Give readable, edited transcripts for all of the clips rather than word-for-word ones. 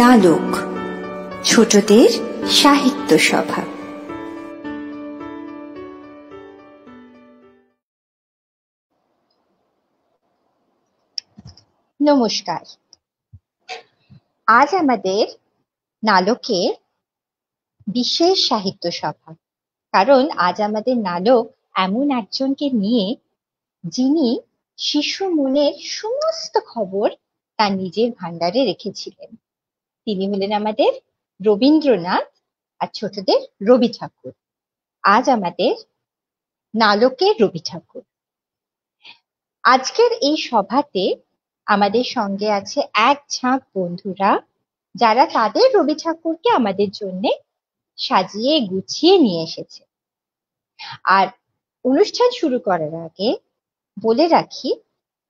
নালক, ছোটদের সাহিত্য সভা। নমস্কার। আজ আমাদের নালকের বিশেষ সাহিত্য সভা, কারণ আজ আমাদের নালক এমন একজনকে নিয়ে যিনি শিশু মনের সমস্ত খবর তার নিজের ভান্ডারে রেখেছিলেন। তিনি হলেন আমাদের রবীন্দ্রনাথ আর ছোটদের রবি ঠাকুর। আজ আমাদের নালকের রবি ঠাকুর। আজকের এই সভাতে আমাদের সঙ্গে আছে এক ঝাঁক বন্ধুরা, যারা তাদের রবি ঠাকুরকে আমাদের জন্য সাজিয়ে গুছিয়ে নিয়ে এসেছে। আর অনুষ্ঠান শুরু করার আগে বলে রাখি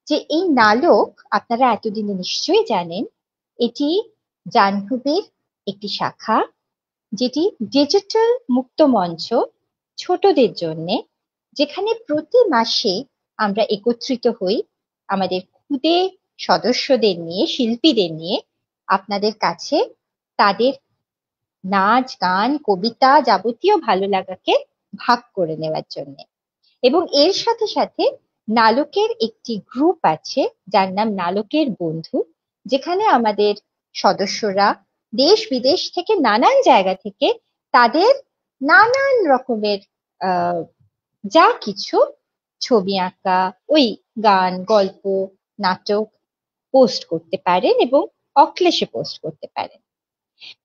যে এই নালক আপনারা এতদিনে নিশ্চয়ই জানেন, এটি জাহ্নবীর একটি শাখা, যেটি ডিজিটাল মুক্ত মঞ্চ ছোটদের জন্য, যেখানে প্রতি মাসে আমরা একত্রিত হই আমাদের খুদে সদস্যদের নিয়ে, শিল্পীদের নিয়ে আপনাদের কাছে তাদের নাচ, গান, কবিতা যাবতীয় ভালো লাগাকে ভাগ করে নেওয়ার জন্য। এবং এর সাথে সাথে নালকের একটি গ্রুপ আছে যার নাম নালকের বন্ধু, যেখানে আমাদের সদস্যরা দেশ বিদেশ থেকে নানান জায়গা থেকে তাদের নানান রকমের যা কিছু ছবি আঁকা, ওই গান, গল্প, নাটক পোস্ট করতে পারেন এবং অক্লেশে পোস্ট করতে পারেন।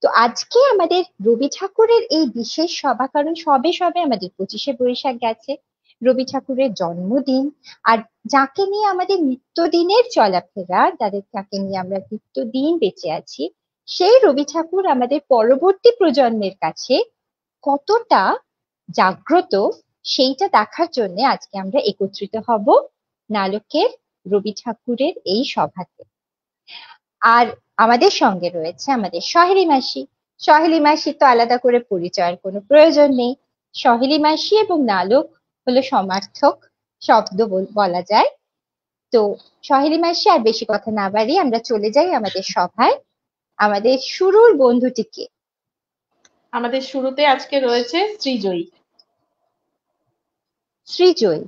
তো আজকে আমাদের রবি ঠাকুরের এই বিশেষ সভা, কারণ সবে সবে আমাদের 25শে বৈশাখ গেছে, রবি ঠাকুরের জন্মদিন। আর যাকে নিয়ে আমাদের নিত্যদিনের চলাফেরা, যাকে নিয়ে আমরা নিত্যদিন বেঁচে আছি, সেই রবি ঠাকুর আমাদের পরবর্তী প্রজন্মের কাছে কতটা জাগ্রত, সেইটা দেখার জন্য আজকে আমরা একত্রিত হব নালকের রবি ঠাকুরের এই সভাতে। আর আমাদের সঙ্গে রয়েছে আমাদের সহেলি মাসি। সহেলি মাসি তো আলাদা করে পরিচয়ের কোনো প্রয়োজন নেই। সহেলি মাসি এবং নালক হলো সমার্থক শব্দ বলা যায়। তো সহেলি মাসি, আর বেশি কথা না বাড়িয়ে আমরা চলে যাই আমাদের সভায়। আমাদের শুরুর বন্ধুটিকে, আমাদের শুরুতে আজকে রয়েছে শ্রীজয়ী। শ্রীজয়ী,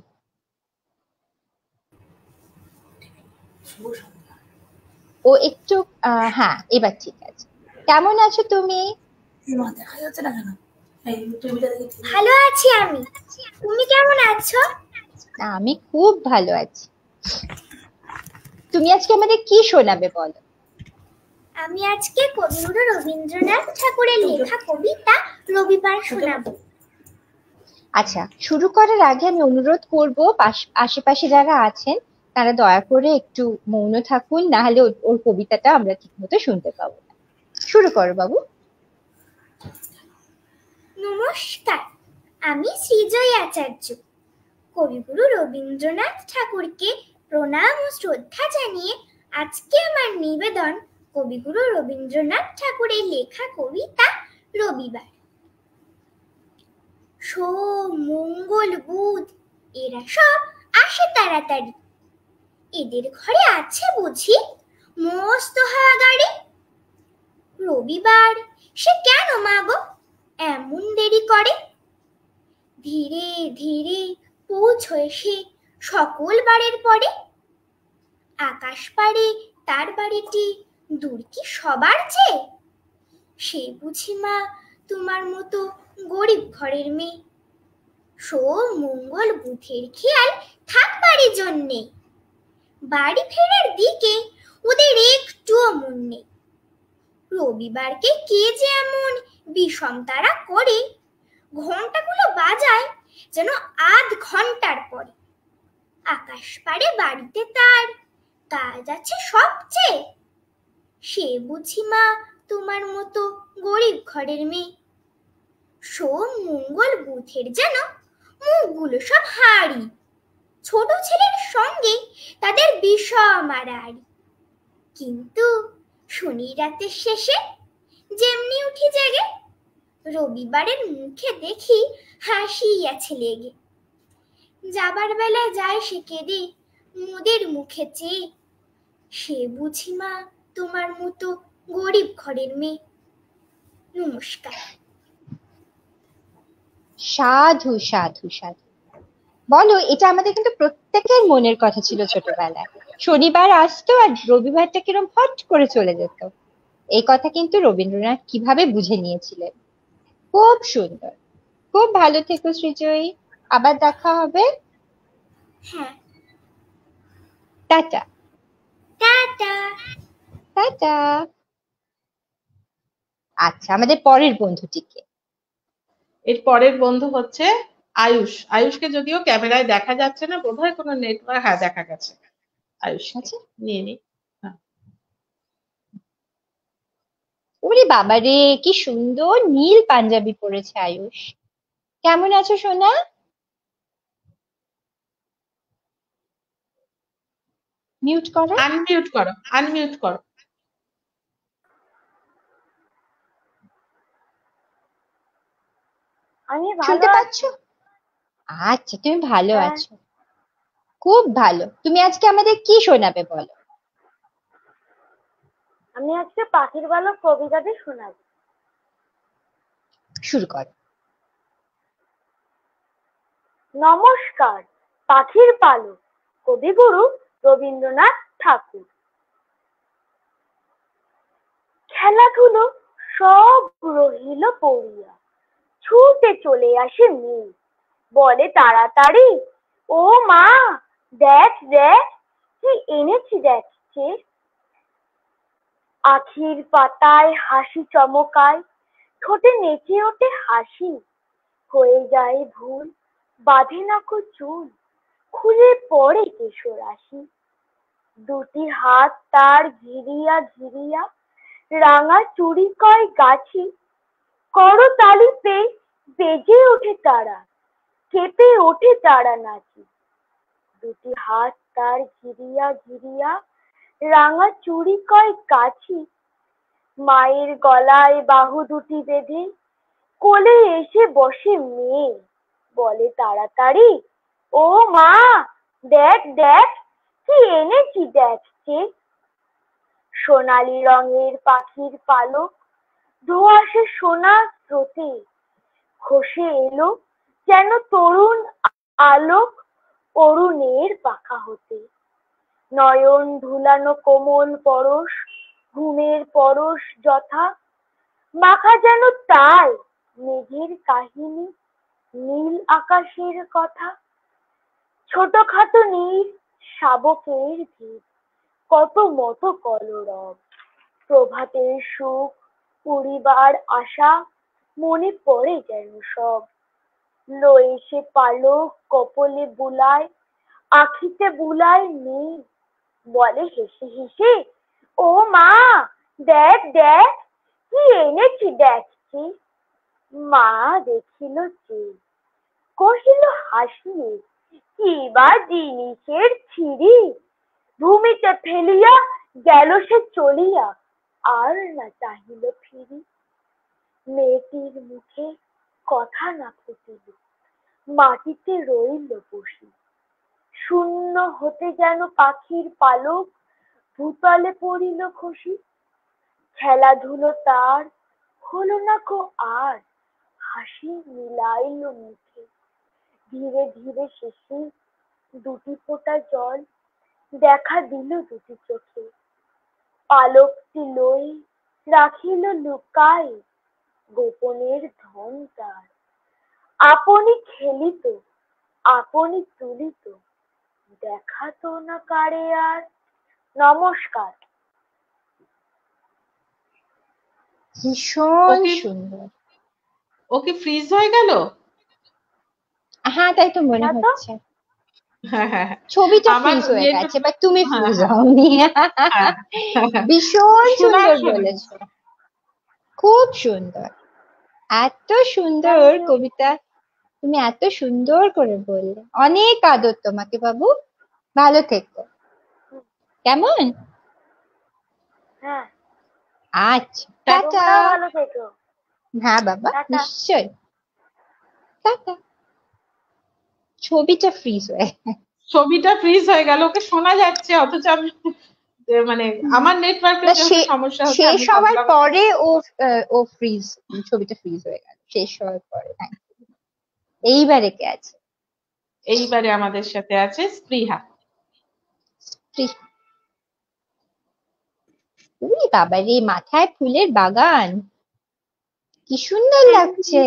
ও একটু হ্যাঁ, এবার ঠিক আছে। কেমন আছো তুমি? ভালো আছি আমি। তুমি কেমন আছো? আমি খুব ভালো আছি। তুমি আজকে আমাদের কি শোনাবে বলো? আমি আজকে কবিগুরু রবীন্দ্রনাথ ঠাকুরের লেখা কবিতা রবিবার শোনাবো। আচ্ছা, শুরু করার আগে আমি অনুরোধ করব আশেপাশে যারা আছেন তারা দয়া করে একটু মৌন থাকুন, না হলে ওর কবিতাটা আমরা ঠিক মতো শুনতে পাবো না। শুরু করো বাবু। নমস্কার, আমি শ্রীজয়ী আচার্য। কবিগুরু রবীন্দ্রনাথ ঠাকুরকে প্রণাম ও শ্রদ্ধা জানিয়ে আজকে আমার নিবেদন কবিগুরু রবীন্দ্রনাথ ঠাকুরের লেখা কবিতা রবিবার। সোম, মঙ্গল, বুধ এরা সব আসে তাড়াতাড়ি। এদের ঘরে আছে বুঝি মস্ত হাওয়া গাড়ি। রবিবার সে কেন মাগো এমন দেরি করে? ধীরে ধীরে পৌঁছয় সে সকল বারের পরে। আকাশ পারে তার বাড়িটি দূর কি সবার চেয়ে? সে বুঝি মা তোমার মতো গরিব ঘরের মেয়ে। সোম, মঙ্গল, বুধের খেয়াল থাকবারই জন্যে। বাড়ি ফেরার দিকে ওদের একটুও মন নেই। রবিবারকে কে যে এমন বিষম তারা করে, ঘন্টাগুলো বাজায় যেন আধ ঘন্টার পরে। আকাশ পারে বাড়িতে তার কাজ আছে সবচেয়ে। সে বুঝি মা তোমার মতো গরিব ঘরের মেয়ে। সোম, মঙ্গল, বুধের যেন মুখগুলো সব হাড়ি। ছোট ছেলের সঙ্গে তাদের বিষম আড়াআড়ি। কিন্তু শনি রাতের শেষে যেমনি উঠি জেগে, রবিবারের মুখে দেখি হাসি আছে লেগে। যাবার বেলা যায় সে কেঁদে মোদের মুখে চেয়ে। সে বুঝি মা তোমার মতো গরিব ঘরের মেয়ে। নমস্কার। সাধু সাধু সাধু। বলো, এটা আমাদের কিন্তু প্রত্যেকের মনের কথা ছিল ছোটবেলায়। শনিবার আসতো আর রবিবারটা কিরম হট করে চলে যেত। এই কথা কিন্তু রবীন্দ্রনাথ কিভাবে বুঝে নিয়েছিলেন। খুব সুন্দর। খুব ভালো থেকো সৃজয়ী, আবার দেখা হবে। হ্যাঁ, টাটা। টাটা। টাটা। আচ্ছা, আমাদের পরের বন্ধুটিকে। এর পরের বন্ধু হচ্ছে আয়ুষ। আয়ুষকে যদিও ক্যামেরায় দেখা যাচ্ছে না, বোধহয় কোনো নেটওয়ার্ক, হ্যাঁ দেখা গেছে। আয়ুষকে আচ্ছা, নিয়ে নি। ওরে বাবা রে, কি সুন্দর নীল পাঞ্জাবি পরেছে আয়ুষ। কেমন আছো সোনা? মিউট করো। আনমিউট করো, আনমিউট করো। আমি শুনতে পাচ্ছ? আচ্ছা, তুমি ভালো আছো, খুব ভালো। তুমি আজকে আমাদের কি শোনাবে বলো? আমি আজকে পাখির পালক কবিতাটি শোনাব। শুরু করো। নমস্কার। পাখির পালক, কবিগুরু রবীন্দ্রনাথ ঠাকুর। খেলাধুলো সব রহিল পড়িয়া, ছুটে চলে আসে মেয়ে, বলে তাড়াতাড়ি, ও মা দেখ দেখ কি এনেছি দেখছে। আখির পাতায় হাসি চমকায়, ঠোঁটে নেচে ওঠে হাসি, হয়ে যায় ভুল, বাঁধে না কো চুল, খুলে পড়ে কেশরাশি। দুটি হাত তার ঘিরিয়া ঘিরিয়া, রাঙা চুড়ি কয় গাছি, করতালিতে বেজে ওঠে তারা, কেঁপে ওঠে তারা নাচি। দুটি হাত তার ঘিরিয়া ঘিরিয়া, রাঙা চুড়ি কয় গাছি, মায়ের গলায় বাহু দুটি বেঁধে কোলে এসে বসে মেয়ে, বলে তাড়াতাড়ি, ও মা দেখ দেখ কি এনেছি দেখছে। সোনালী রঙের পাখির পালক ধোঁয়াশে সোনার স্রোতে খসে এলো যেন তরুণ আলোক অরুণের পাখা হতে। নয়ন ধুলানো কোমল পরশ, ঘুমের পরশ যথা, মাখা যেন তাই মেঘের কাহিনী, নীল আকাশের কথা। ছোটখাটো নীল শাবকের ভিড়, কত মতো কলরব, প্রভাতের সুখ, পরিবার আশা, মনে পড়ে যেন সব। লয়ে সে পালক কপলে বুলায়, আখিতে বুলায় মেয়ে, বলে হেসে হেসে, ও মা দেখ দেখ কি এনেছি দেখছি। মা দেখিল যে, কহিল হাসিয়ে, কি বা জিনিসের ছিরি, ভূমিতে ফেলিয়া গেল সে চলিয়া, আর না চাহিল ফিরি। মেয়েটির মুখে কথা না ফুটিল, মাটিতে রইল বসি। শূন্য হতে যেন পাখির পালক ভূতলে পড়িল খসি। খেলাধুলো তার হলো না কো আর, হাসি মিলাইল মুখে। ধীরে ধীরে শেষে দুটি ফোঁটা জল দেখা দিল দুটি চোখে। পালকটি লই রাখিল লুকাই গোপনের ধন তার। আপনি খেলিত, আপনি তুলিত, দেখাতো না কারে আর। নমস্কার। ভীষণ ওকে, সুন্দর। ও কি ফ্রিজ হয়ে গেল? হ্যাঁ, তাই তো মনে না তো, হচ্ছে। হ্যাঁ হ্যাঁ হ্যাঁ। ছবিটা আমার ফ্রিজ হয়ে ইয়েটা, গেছে, বাট তুমি হ্যাঁ ফ্রিজ হ্যাঁ হওনি। হ্যাঁ হ্যাঁ। ভীষণ শোনার সুন্দর শোনে। বলেছো, খুব সুন্দর। এত সুন্দর থ্যাংক ইউ। কবিতা, তুমি এত সুন্দর করে বললে। অনেক আদর তোমাকে বাবু, ভালো থেকো। কেমন? হ্যাঁ, আচ্ছা, টাটা। তোমরাও ভালো থেকো। হ্যাঁ বাবা, টাটা। নিশ্চয়। টাটা। ছবিটা ফ্রিজ হয়ে ছবিটা ফ্রিজ হয়ে গেল, ওকে শোনা যাচ্ছে অথচ আমি মানে আমার নেটওয়ার্কের না, যেহেতু সমস্যা হচ্ছে শেষ আমি হওয়ার ভাবলাম পরে ও ফ্রিজ, ছবিটা ফ্রিজ হয়ে গেল শেষ হওয়ার পরে। হ্যাঁ, এইবারে কে আছে? এইবারে আমাদের সাথে আছে স্পৃহা। উই বাবা রে, মাথায় ফুলের বাগান, কি সুন্দর লাগছে।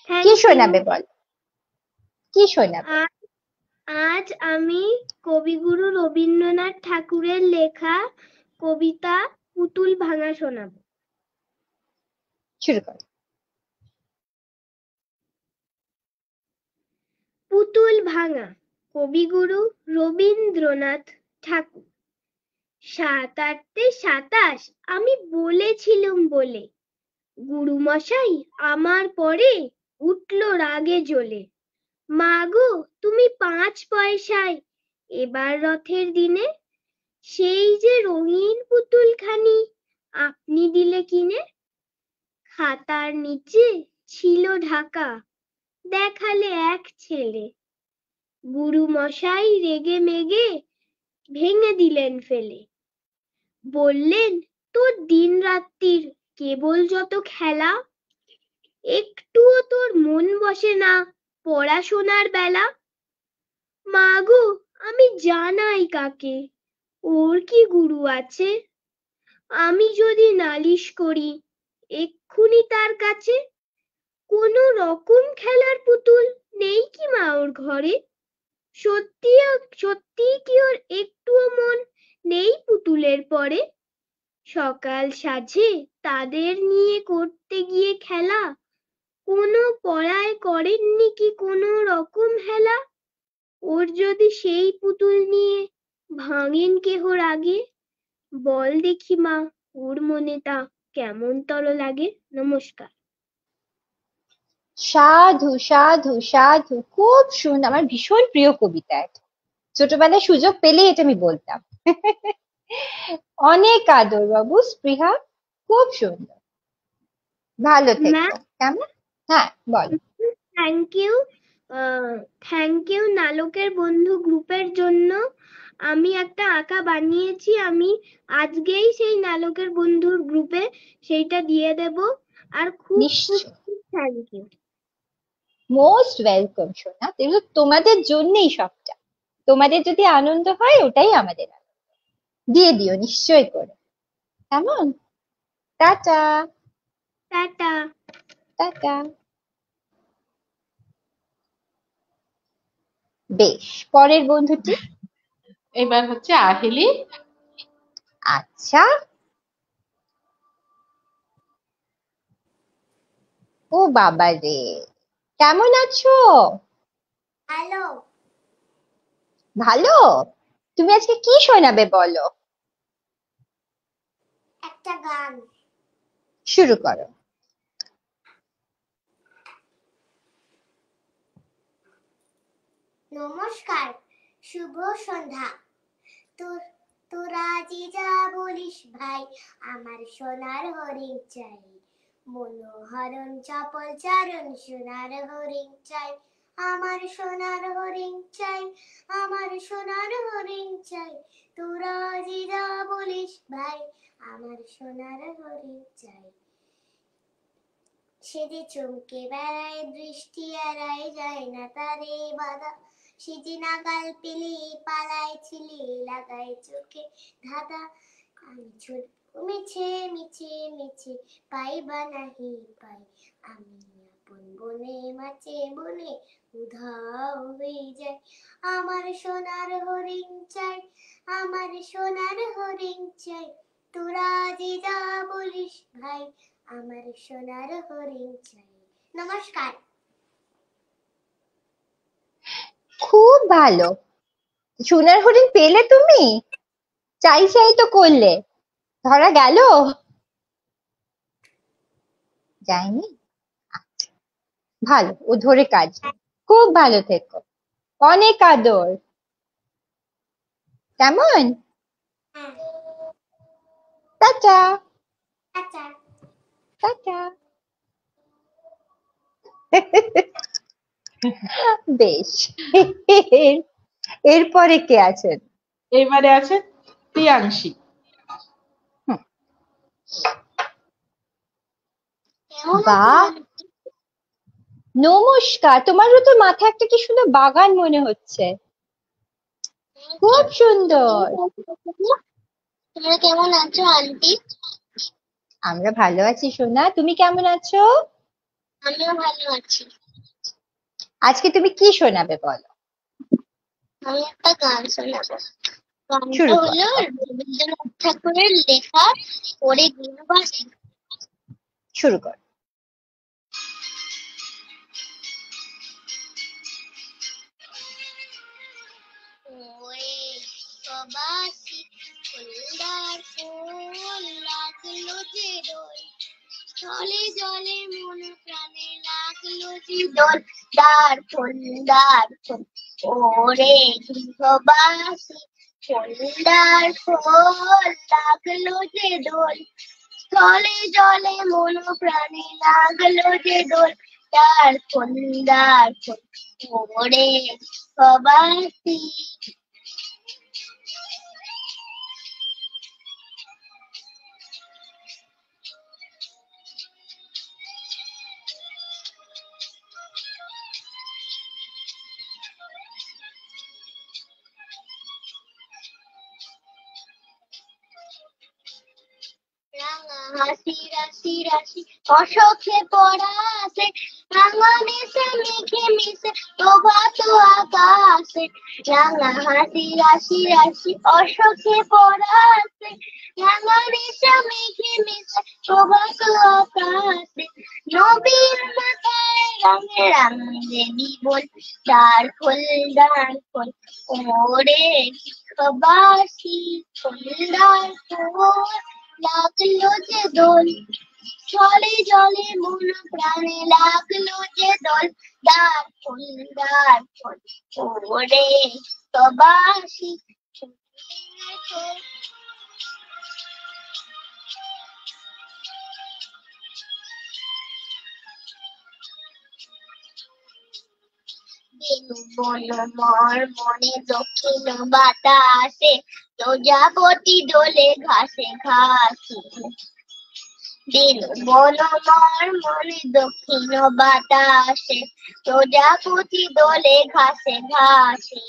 কি শোনাবে বল, কি শোনাবে? আজ আমি কবিগুরু রবীন্দ্রনাথ ঠাকুরের লেখা কবিতা পুতুল ভাঙা শোনাবো। শুরু কর। পুতুল ভাঙা, কবিগুরু রবীন্দ্রনাথ ঠাকুর। ৭-৮-২৭ আমি বলেছিলুম বলে, গুরুমশাই আমার পরে উঠল রাগে জ্বলে। মাগো তুমি ৫ পয়সায় এবার রথের দিনে সেই যে রঙিন পুতুলখানি আপনি দিলে কিনে। খাতার নিচে ছিল ঢাকা, দেখালে এক ছেলে। গুরুমশাই রেগে মেগে ভেঙে দিলেন ফেলে। বললেন তোর দিন রাত্রির কেবল যত খেলা, একটুও তোর মন বসে না পড়াশোনার বেলা। মাগো আমি জানাই কাকে, ওর কি গুরু আছে? আমি যদি নালিশ করি এক্ষুনি তার কাছে। কোনো রকম খেলার পুতুল নেই কি মা ওর ঘরে? সত্যি কি ওর একটুও মন নেই পুতুলের পরে? সকাল সাজে তাদের নিয়ে করতে গিয়ে খেলা, কোনো পড়ায় করেননি কি কোনো রকম হেলা? ওর যদি সেই পুতুল নিয়ে ভাঙেন কেহ রাগে, বল দেখি মা ওর মনে তা কেমন তর লাগে। নমস্কার। সাধু সাধু সাধু, খুব সুন্দর, আমার ভীষণ প্রিয় কবিতা এটা। ছোটবেলায় সুযোগ পেলেই এটা আমি বলতাম। অনেক আদর বাবু, স্পৃহা, খুব সুন্দর, ভালো থেকো। কেমন? হ্যাঁ বল। থ্যাংক ইউ নালকের বন্ধু গ্রুপের জন্য। আমি একটা আঁকা বানিয়েছি, আমি আজকেই সেই নালকের বন্ধুর গ্রুপে সেইটা দিয়ে দেব। আর খুব খুব থ্যাংক ইউ। মোস্ট ওয়েলকাম সোনা, এগুলো তোমাদের জন্যই সবটা। তোমাদের যদি আনন্দ হয় ওটাই আমাদের আনন্দ। দিয়ে দিও নিশ্চয় করে। কেমন? টাটা। টাটা। টাটা। বেশ, পরের বন্ধুটি। এবার হচ্ছে আহেলি। আচ্ছা, ও বাবা রে, কেমন আছো? হ্যালো। ভালো। তুমি আজকে কি শোনাবে বলো? একটা গান। শুরু করো। নমস্কার, শুভ সন্ধ্যা। তোরা যে যা বলিস ভাই, আমার সোনার হরিণ চাই। মনোহরণ চপল চারণ সোনার হরিণ চাই। আমার সোনার হরিণ চাই, আমার সোনার হরিণ চাই। তোরা যে যা বলিস ভাই, আমার সোনার হরিণ চাই। সে যে চমকে বেড়ায়, দৃষ্টি এড়ায়, যায় না তারে বাধা। সে যে নাগাল পেলে পালায় ছিলে, লাগায় চোখে ধাঁধা। আমি ছুটবো মিছে মিছে মিছে, পাইবা নাহি পাই। আমি আপন বনে মাছে বনে উধাও হয়ে যায়। আমার সোনার হরিণ চাই, আমার সোনার হরিণ চাই। তোরা যে যা বলিস ভাই, আমার সোনার হরিণ চাই। নমস্কার। খুব ভালো। সোনার হরিণ পেলে তুমি? চাই চাই তো করলে, ধরা গেল? যায়নি? ভালো, ও ধরে কাজ নেই। খুব ভালো থেকো, অনেক আদর। কেমন? টাটা। আচ্ছা। টাটা। বেশ, এরপরে কে আছেন? এবারে আছে প্রিয়াংশী। বাহ, নমস্কার। তোমারও তো মাথায় একটা কি সুন্দর বাগান মনে হচ্ছে, খুব সুন্দর। তোমরা কেমন আছো আন্টি? আমরা ভালো আছি সোনা, তুমি কেমন আছো? আমিও ভালো আছি। আজকে তুমি কি শোনাবে বলো? আমি একটা গান শোনাবো। গানটা শুরু হলো করো। রবীন্দ্রনাথ ঠাকুরের লেখা পড়ে গুণবাসী। শুরু করো। ওরে প্রবাসী ফুলদার ফুল লাগলো যে দোল, জলে জলে মন প্রাণে লাগলো যে দোল, দার ফুল দার ফুল। ওরে গৃহবাসী ফুলদার ফুল লাগলো যে দোল, জলে জলে মন প্রাণে লাগলো যে দোল, দার ফুল দার ফুল। ওরে গৃহবাসী। রাঙা হাসি রাশি রাশি অসখে পড়াশে, রাঙা মিশে মেঘে মিশে প্রভাত আকাশে। রাঙা হাসি রাশি রাশি অসখে পড়াশে, রাঙা মিশে মেঘে মিশে প্রভাত আকাশে। নবীর মাথায় রঙে রঙে বিবল, দ্বার খোল দ্বার খোল। ওরে গৃহবাসী ফুলদার ফুল লাগলো যে দোল, জলে জলে মন প্রাণে লাগলো যে দোল, দ্বার খোল দ্বার খোল। ওরে গৃহবাসী ফুলদার ফুল। বেনু বনমর মনে দক্ষিণ বাতাসে, প্রজাপতি দোলে ঘাসে ঘাসে। বেনু বনমর মনে দক্ষিণ বাতাসে, প্রজাপতি দোলে ঘাসে ঘাসে।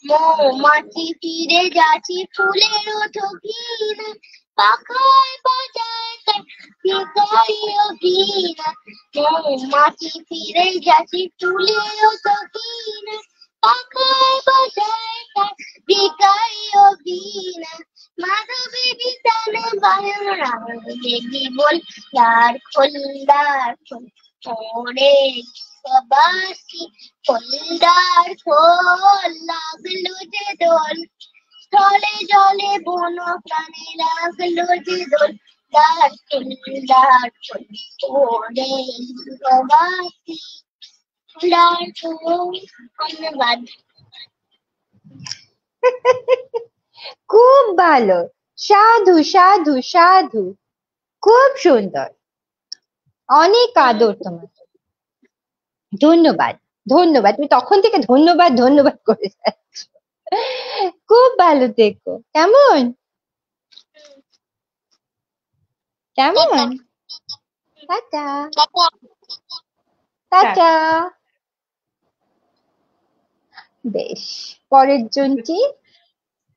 মৌমাছি ফিরে যাচ্ছি ফুলের ঠকিনা, পাখায় বাজায় তার ভিখারিও ভিনা। মৌমাছি ফিরে যাচ্ছি ফুলের ঠকিনা, পাখায় বাজায় তার ভিখারিও ভিনা। মাধবী বিতানে বায়ন রাম দেবী বল, দ্বার খোল দ্বার খোল। ওরে গৃহবাসী ফুলদার ফুল লাগলো যে দোল, জলে জলে বন প্রাণে লাগলো যে দোল, দ্বার খোল দ্বার খোল। ওরে গৃহবাসী ফুলদার ফুল। ধন্যবাদ। খুব ভালো, সাধু সাধু সাধু, খুব সুন্দর, অনেক আদর তোমার। ধন্যবাদ ধন্যবাদ, তুমি তখন থেকে ধন্যবাদ ধন্যবাদ করে যাচ্ছ। খুব ভালো থেকো। কেমন কেমন? Tata tata. বেশ, পরের জনটি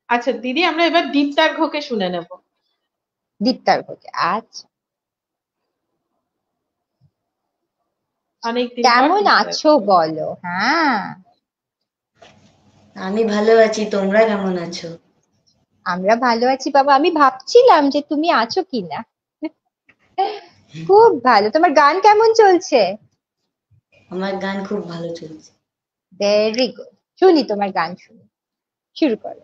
আচ্ছা দিদি, আমরা এবার দীপ্তার্ঘ্যকে শুনে নেব। দীপ্তার্ঘ্যকে। আচ্ছা, অনেকদিন পর কেমন দীপ্তার্ঘ্য। আছো বলো? হ্যাঁ, আমি ভালো আছি, তোমরা কেমন আছো? আমরা ভালো আছি বাবা। আমি ভাবছিলাম যে তুমি আছো কিনা। খুব ভালো। তোমার গান কেমন চলছে? আমার গান খুব ভালো চলছে। ভেরি গুড, শুনি তোমার গান, শুনি। শুরু করো।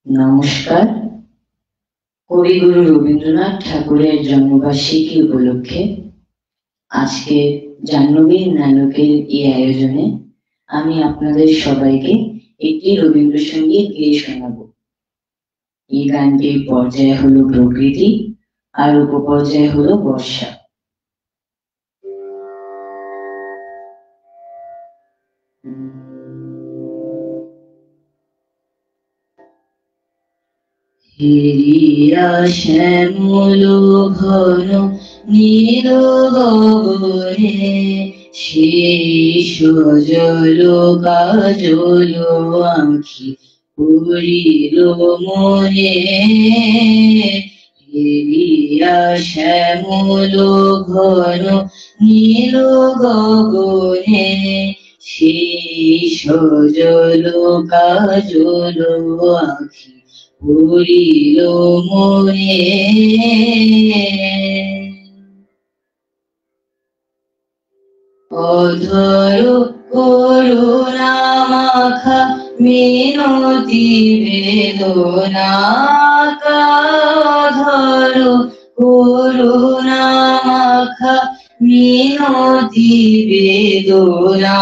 নমস্কার। কবিগুরু রবীন্দ্রনাথ ঠাকুরের জন্মবার্ষিকী উপলক্ষে আজকে জাহ্নবীর নায়কের এই আয়োজনে আমি আপনাদের সবাইকে একটি রবীন্দ্রসঙ্গীত গেয়ে শোনাবো। এই গানটির পর্যায় হলো প্রকৃতি আর উপপর্যায় হলো বর্ষা। হেরিয়া শ্যামল ঘন নীল গগনে, সেই সজল কাজল আঁখি পড়িল মনে। হেরিয়া শ্যামল ঘন নীল গগনে, সেই সজল কাজল আঁখি পড়িল মনে। অধর করুণা মাখা মিনতি বেদনা, অধর করুণা মাখা মিনতি বেদনা,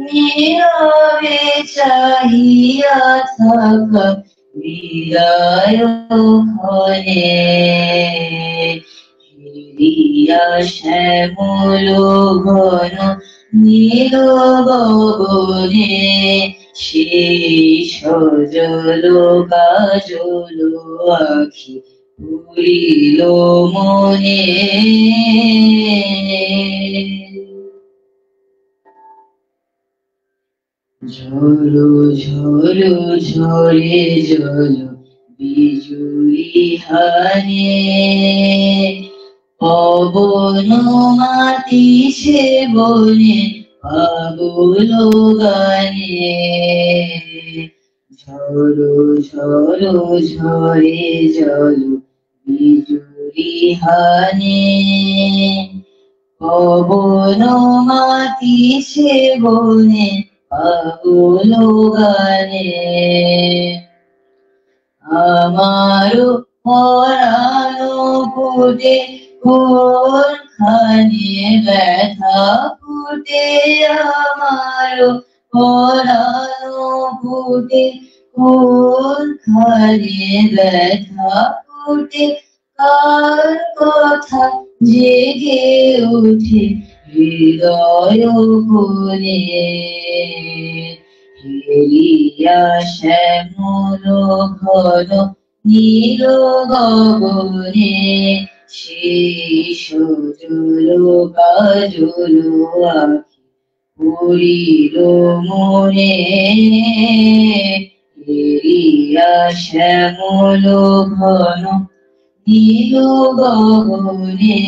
নীরবে চাহিয়া থাকা বিদায় ক্ষণে। হেরিয়া শ্যামল ঘন নীল গগনে, সেই সজল কাজল আঁখি পড়িল মনে। ঝরো ঝরো ঝরে জল বিজুলি হানে, পবন মাতিছে বনে পাগল গানে। ঝরো ঝরো ঝরে জল বিজুলি হানে, পবন মাতিছে বনে পাগল গানে। আমারো পরানো ফুটে কোনখানে ব্যথা ফুটে, আমারো পরানো ফুটে কোনখানে ব্যথা ফুটে। কার কথা জেগে ওঠে হৃদয় কোণে। হেরিয়া শ্যামল ঘন নীল গগনে, সেই সজল কাজল আঁখি পড়িল মনে। হেরিয়া শ্যামল ঘন নীল গগনে,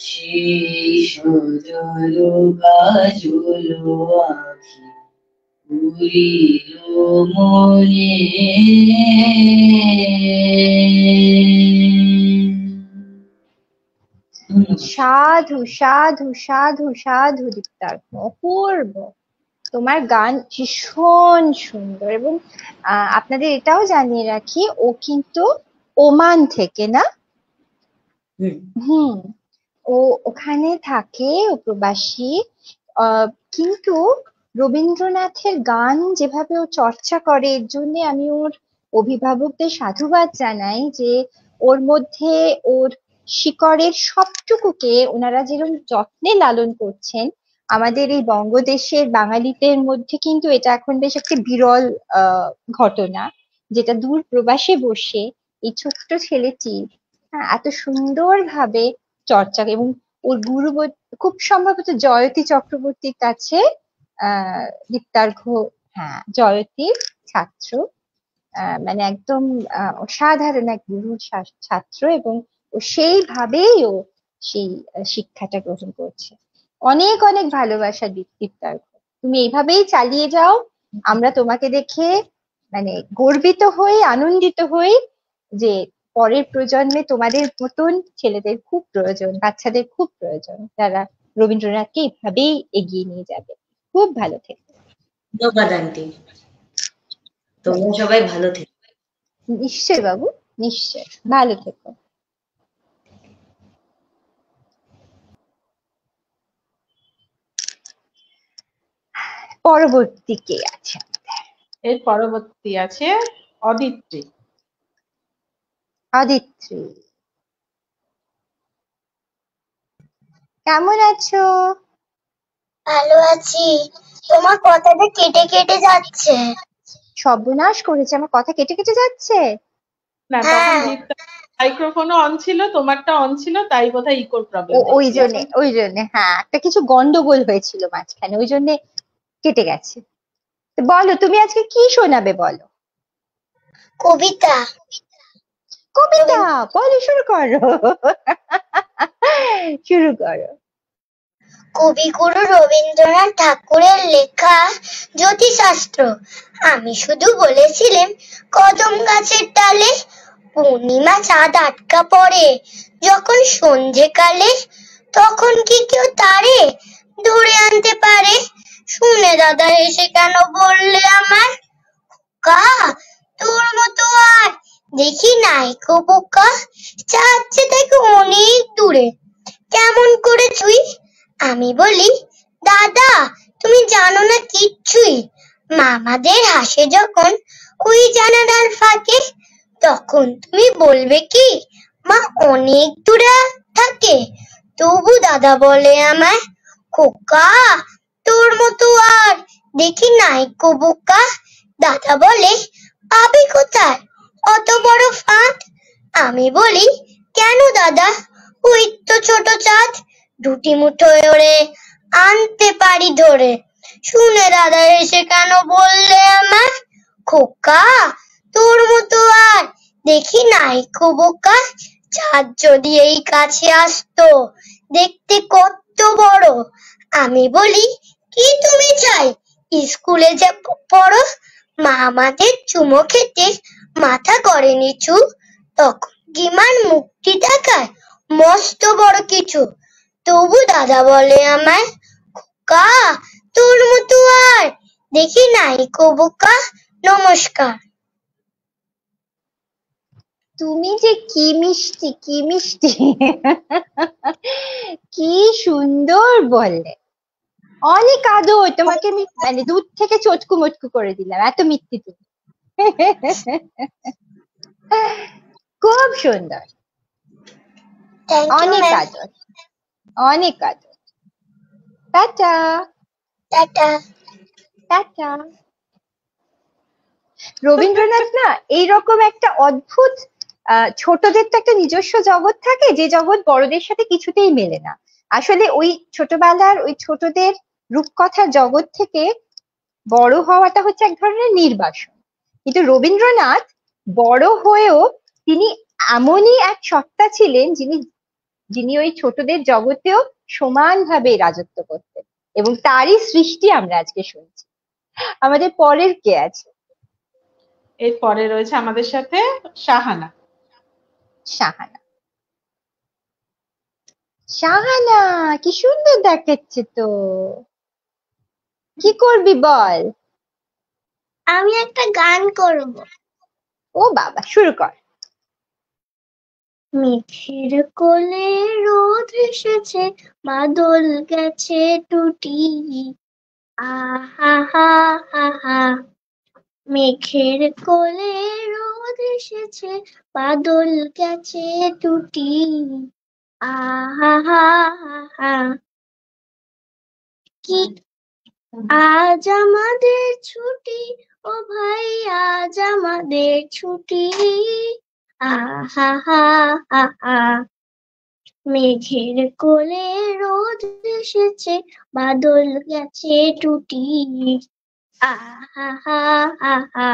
সেই সজল কাজল আঁখি পড়িল মনে। সাধু সাধু সাধু সাধু দীপ্তার্ঘ, অপূর্ব। তোমার গান ভীষণ সুন্দর। এবং আপনাদের এটাও জানিয়ে রাখি, ও কিন্তু ওমান থেকে, না? হুম। ও ওখানে থাকে, ও প্রবাসী। কিন্তু রবীন্দ্রনাথের গান যেভাবে ও চর্চা করে, এর জন্য আমি ওর অভিভাবকদের সাধুবাদ জানাই, যে ওর মধ্যে ওর শিকড়ের সবটুকুকে ওনারা যেরকম যত্নে লালন করছেন। আমাদের এই বঙ্গদেশের বাঙালিদের মধ্যে কিন্তু এটা এখন বেশ একটা বিরল ঘটনা, যেটা দূর প্রবাসে বসে এই ছোট্ট ছেলেটি এত সুন্দর ভাবে চর্চা। এবং ওর গুরু খুব সম্ভবত জয়তী চক্রবর্তীর কাছে দীপ্তার্ঘ, হ্যাঁ, জয়তীর ছাত্র। মানে একদম অসাধারণ এক গুরুর ছাত্র, এবং ও সেইভাবেই ও সেই শিক্ষাটা গ্রহণ করছে। অনেক অনেক ভালোবাসা দীপ্তার্ঘ, তুমি এইভাবেই চালিয়ে যাও। আমরা তোমাকে দেখে মানে গর্বিত হই, আনন্দিত হই যে পরের প্রজন্মে তোমাদের মতন ছেলেদের খুব প্রয়োজন, বাচ্চাদের খুব প্রয়োজন, যারা রবীন্দ্রনাথকে এইভাবেই এগিয়ে নিয়ে যাবে। খুব ভালো থেকো। ধন্যবাদ আন্টি, তোমরা সবাই ভালো থেকো। নিশ্চয় বাবু, নিশ্চয় ভালো থেকো। পরবর্তী কে আছে? এর পরবর্তী আছে অদিত্রী। অদিত্রী, কেমন আছো? ভালো আছি, তোমার কথাটা কেটে কেটে যাচ্ছে। সর্বনাশ করেছে, আমার কথা কেটে কেটে যাচ্ছে। না তখন দীপ্তা মাইক্রোফোনও অন ছিল, তোমারটা অন ছিল, তাই বোধহয় ইকোর প্রবলেম হচ্ছে। ওই জন্য হ্যাঁ, একটা কিছু গন্ডগোল হয়েছিল মাঝখানে, ওই জন্য কেটে গেছে। তো বলো তুমি আজকে কি শোনাবে, বলো। কবিতা। কবিতা বলো, শুরু করো। শুরু করো। কবিগুরু রবীন্দ্রনাথ ঠাকুরের লেখা জ্যোতিষশাস্ত্র। আমি শুধু বলেছিলাম কদম গাছের ডালে পূর্ণিমা চাঁদ আটকা পড়ে যখন সন্ধেকালে, তখন কি কেউ তারে ধরে আনতে পারে? শুনে দাদা এসে কেন বললে আমার, কা তোর মতো আর দেখি নাইকো বোকা, যাচ্ছে দেখো অনেক দূরে, কেমন করে তুই? আমি বলি, দাদা তুমি জানো না কিচ্ছুই, মামাদের হাসে যখন ওই জানালার ফাঁকে, তখন তুমি বলবে কি মা অনেক দূরে থাকে? তবু দাদা বলে আমায়, খোকা তোর মতো আর দেখি নাইকো বোকা। দাদা বলে, পাবি কোথায় অত বড় ফাঁদ? আমি বলি, কেন দাদা, ওই তো ছোট চাঁদ, দুটি মুঠোয় ওরে আনতে পারি ধরে। শুনে দাদা এসে কেন বললে আমার, খোকা তোর মতো আর দেখি নাইকো বোকা, চাঁদ যদি এই কাছে আসতো দেখতে কত বড়। আমি বলি, কি তুমি চাই স্কুলে যা পড়ো? মা আমাদের চুমো খেতে মাথা করে নিচু, তখন গিমান মুক্তি দেখায় মস্ত বড় কিছু। তবু দাদা বলে আমায়, খোকা তোর মতো আর দেখি নাইকো বোকা। নমস্কার। তুমি যে কি মিষ্টি, কি মিষ্টি। কি সুন্দর বললে, অনেক আদর তোমাকে, আমি মানে দূর থেকে চটকু মটকু করে দিলাম, এত মিষ্টি তুমি। খুব সুন্দর, অনেক আদর, অনেক আদর। টাটা। টাটা। টাটা। রবীন্দ্রনাথ না এইরকম একটা অদ্ভুত, ছোটদের তো একটা নিজস্ব জগৎ থাকে, যে জগৎ বড়দের সাথে কিছুতেই মেলে না। আসলে ওই ছোটবেলার ওই ছোটদের রূপকথার জগৎ থেকে বড় হওয়াটা হচ্ছে এক ধরনের নির্বাসন। কিন্তু রবীন্দ্রনাথ বড় হয়েও তিনি এমনই এক সত্তা ছিলেন, যিনি ওই ছোটদের জগতেও সমানভাবে রাজত্ব করতেন, এবং তারই সৃষ্টি আমরা আজকে শুনছি। আমাদের পরের কে আছে? এরপরে রয়েছে আমাদের সাথে শাহানা। শাহানা। শাহানা কি সুন্দর দেখাচ্ছে তো, কি করবি বল? আমি একটা গান করব। ও বাবা, শুরু কর। মেঘের কোলে রোদ এসেছে, বাদল গেছে টুটি, আহা হা হা হা। মেঘের কোলে রোদ এসেছে, বাদল গেছে টুটি, আহা হা হা হা। কি আজ আমাদের ছুটি, ও ভাই আজ আমাদের ছুটি, আহা হা হা হা। মেঘের কোলে রোদ এসেছে, বাদল গেছে টুটি, আহা হা হা হা।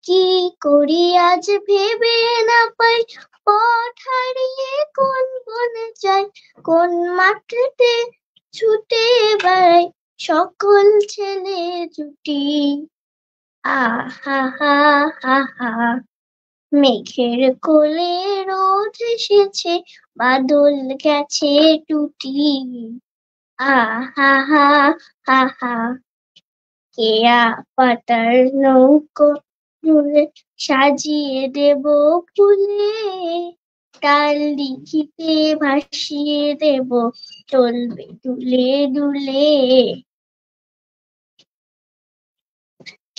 কি করি আজ ভেবে না পাই, পথ হারিয়ে কোন বনে যাই, কোন মাঠেতে ছুটে বেড়াই সকল ছেলে জুটি, আহা হা হা হা। মেঘের কোলে রোদ এসেছে, বাদল গেছে টুটি, আহা হা হা হা। কেয়া পাতার নৌকো জুড়ে সাজিয়ে দেব ফুলে, তার দিঘিতে ভাসিয়ে দেব চলবে দুলে দুলে।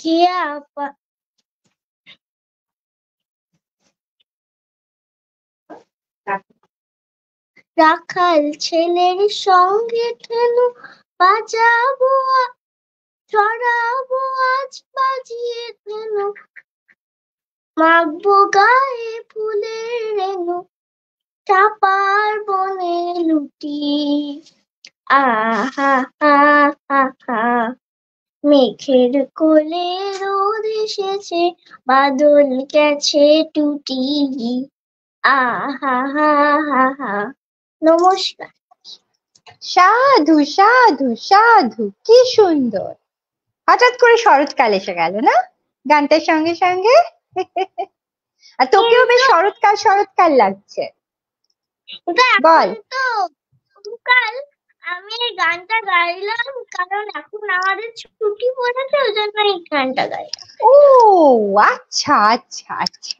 কেয়া রাখাল ছেলের সঙ্গে ধেনু বাজাবো, চড়াবো আজ বাজিয়ে ধেনু, মাখবো গায়ে ফুলের রেণু, চাপার বনে লুটি। আহা হা হা হা, মেঘের কোলে রোদ এসেছে, বাদল গেছে টুটি। আহা হা হা হা। নমস্কার। সাধু সাধু সাধু, কি সুন্দর। হঠাৎ করে শরৎকাল এসে গেল না গানটার সঙ্গে সঙ্গে? আর তোকেও বেশ শরৎকাল শরৎকাল লাগছে। বল। তো কাল আমি এই গানটা গাইলাম কারণ এখন আমাদের ছুটি পড়েছে, ওই জন্য এই গানটা গাইলাম। ও আচ্ছা আচ্ছা আচ্ছা,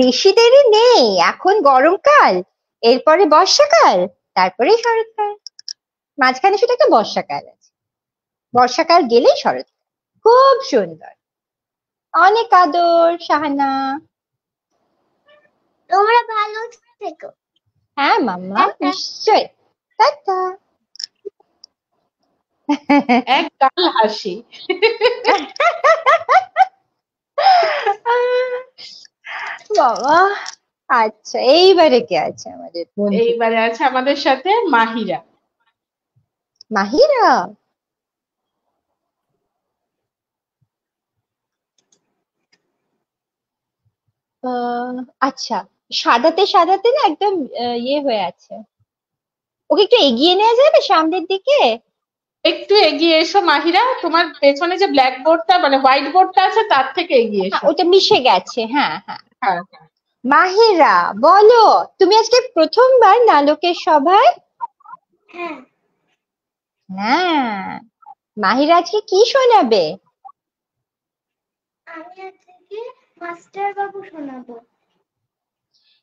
বেশি দেরি নেই, এখন গরমকাল, এরপরে বর্ষাকাল, তারপরে শরৎকাল, মাঝখানে শুধু একটা বর্ষাকাল আছে, বর্ষাকাল গেলেই শরৎকাল। খুব সুন্দর, অনেক আদর শাহানা। তোমরা ভালো থেকো। হ্যাঁ মাম্মা, টাটা। নিশ্চয়। টাটা। এক গাল হাসি। বাবা, আচ্ছা এইবারে কে আছে আমাদের বন্ধু? এইবারে আছে আমাদের সাথে মাহিরা। মাহিরা, আচ্ছা, সাদাতে সাদাতে না একদম ইয়ে হয়ে আছে, ওকে একটু এগিয়ে নেওয়া যাবে সামনের দিকে? একটু এগিয়ে এসো মাহিরা, তোমার পেছনে যে ব্ল্যাক বোর্ডটা মানে হোয়াইট বোর্ডটা আছে তার থেকে এগিয়ে হ্যাঁ, এসো। ওটা মিশে গেছে। হ্যাঁ হ্যাঁ। হ্যাঁ হ্যাঁ। মাহিরা বলো, তুমি আজকে প্রথমবার নালকের সভায়? হ্যাঁ, হ্যাঁ, মাহিরা আজকে কি শোনাবে? আমি আজকে মাস্টার বাবু শোনাবো।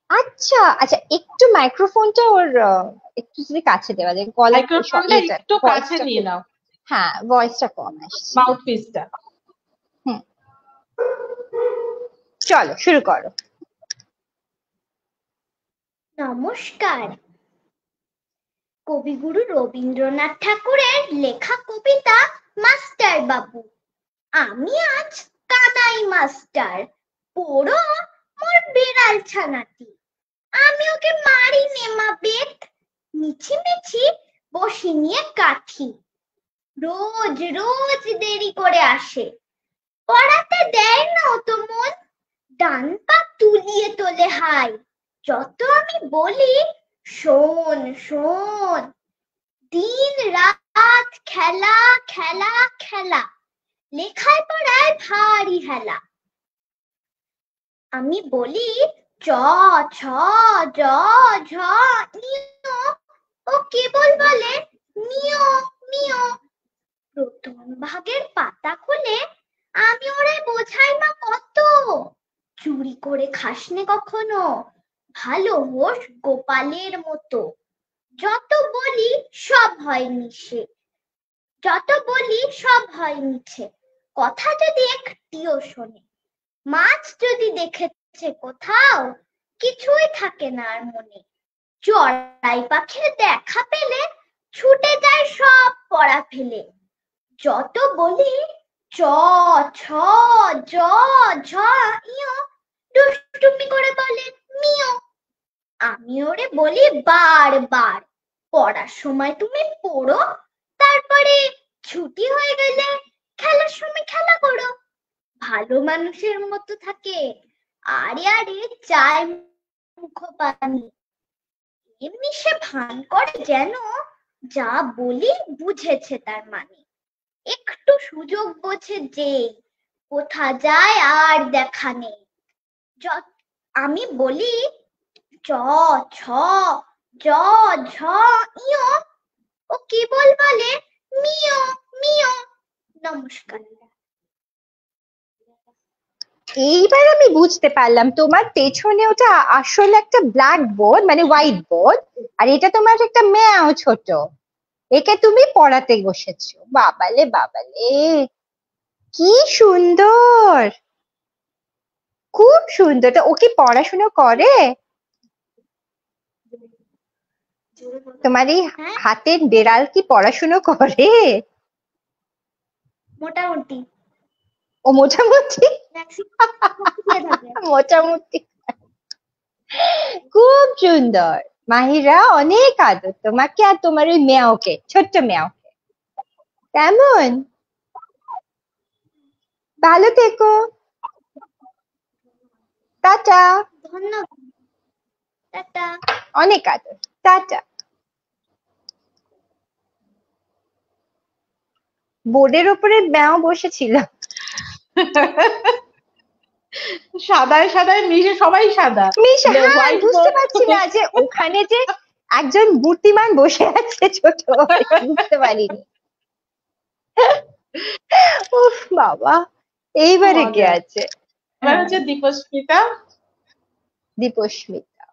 আচ্ছা আচ্ছা, একটু মাইক্রোফোনটা ওর একটু যদি কাছে দেওয়া যায়, গলার মাইক্রোফোনটা একটু কাছে নিয়ে নাও, হ্যাঁ ভয়েসটা কম আসছে। মাউথ পিসটা। চলো শুরু করো। নমস্কার। কবিগুরু রবীন্দ্রনাথ ঠাকুরের লেখা কবিতা মাস্টার বাবু। আমি আজ কানাই মাস্টার, পড়ো মোর বিড়াল ছানাটি। আমি ওকে মারি নেমা বেত, মিছি মিছি বসি নিয়ে কাঠি। রোজ রোজ দেরি করে আসে, পড়াতে দেয় না অত মন, ডান পা তুলিয়ে তোলে হাই। যত আমি বলি শোন শোন, দিন রাত খেলা খেলা খেলা, লেখায় পড়ায় ভারী হেলা। আমি বলি চ ছ জ ঝ নিও, ও কেবল বলে নিও নিও। প্রথম ভাগের পাতা খুলে আমি ওরে বোঝাই মা কত, চুরি করে খাসনে কখনো, ভালো হোস গোপালের মতো। যত বলি সব হয় মিশে, যত বলি সব হয় মিছে, কথা যদি একটিও শোনে। মাছ যদি দেখেছে কোথাও, কিছুই থাকে না আর মনে। চড়াই পাখির দেখা পেলে ছুটে যায় সব পড়া ফেলে। যত বলি চ ছ জ ঝ ইও, দুষ্টুমি করে বলে মিও। আমি ওরে বলি বারবার, পড়ার সময় তুমি পড়ো, তারপরে ছুটি হয়ে গেলে খেলার সময় খেলা করো। ভালো মানুষের মতো থাকে, আরে আরে চায় মুখ পানি। এমনি সে ভান করে যেন যা বলি বুঝেছে তার মানে। একটু সুযোগ বোঝে যেই, কোথা যায় আর দেখা নেই। আমি বলি চ ছ জ ঝ ইও, ও কেবল বলে মিও মিও। নমস্কার। এইবার আমি বুঝতে পারলাম, তোমার পেছনে ওটা আসলে একটা ব্ল্যাক বোর্ড মানে হোয়াইট বোর্ড, আর এটা তোমার একটা ম্যাও ছোট, একে তুমি পড়াতে বসেছো। বাবালে বাবালে, কি সুন্দর, খুব সুন্দর। তো ও কি পড়াশোনা করে? তোমার এই হাতের বেড়াল কি পড়াশুনো করে? মোটামুটি ও মোটামুটি দিয়ে থাকে। মোটামুটি খুব সুন্দর। মাহিরা অনেক আদর তোমাকে আর তোমার ওই মেয়াওকে, ছোট্ট মেয়াওকে। কেমন? ভালো থেকো, টাটা। ধন্যবাদ, টাটা। অনেক আদর, টাটা। বোর্ডের উপরে ম্যাও বসেছিল। সাদায় সাদায় মিশে সবাই সাদা। মিশে, হ্যাঁ, হোয়াইট বুঝতে পারছি না যে ওখানে যে একজন মূর্তিমান বসে আছে ছোট, এটা বুঝতে পারিনি। উফ বাবা, এইবারে কে আছে? এবার হচ্ছে দীপস্মিতা। দীপস্মিতা,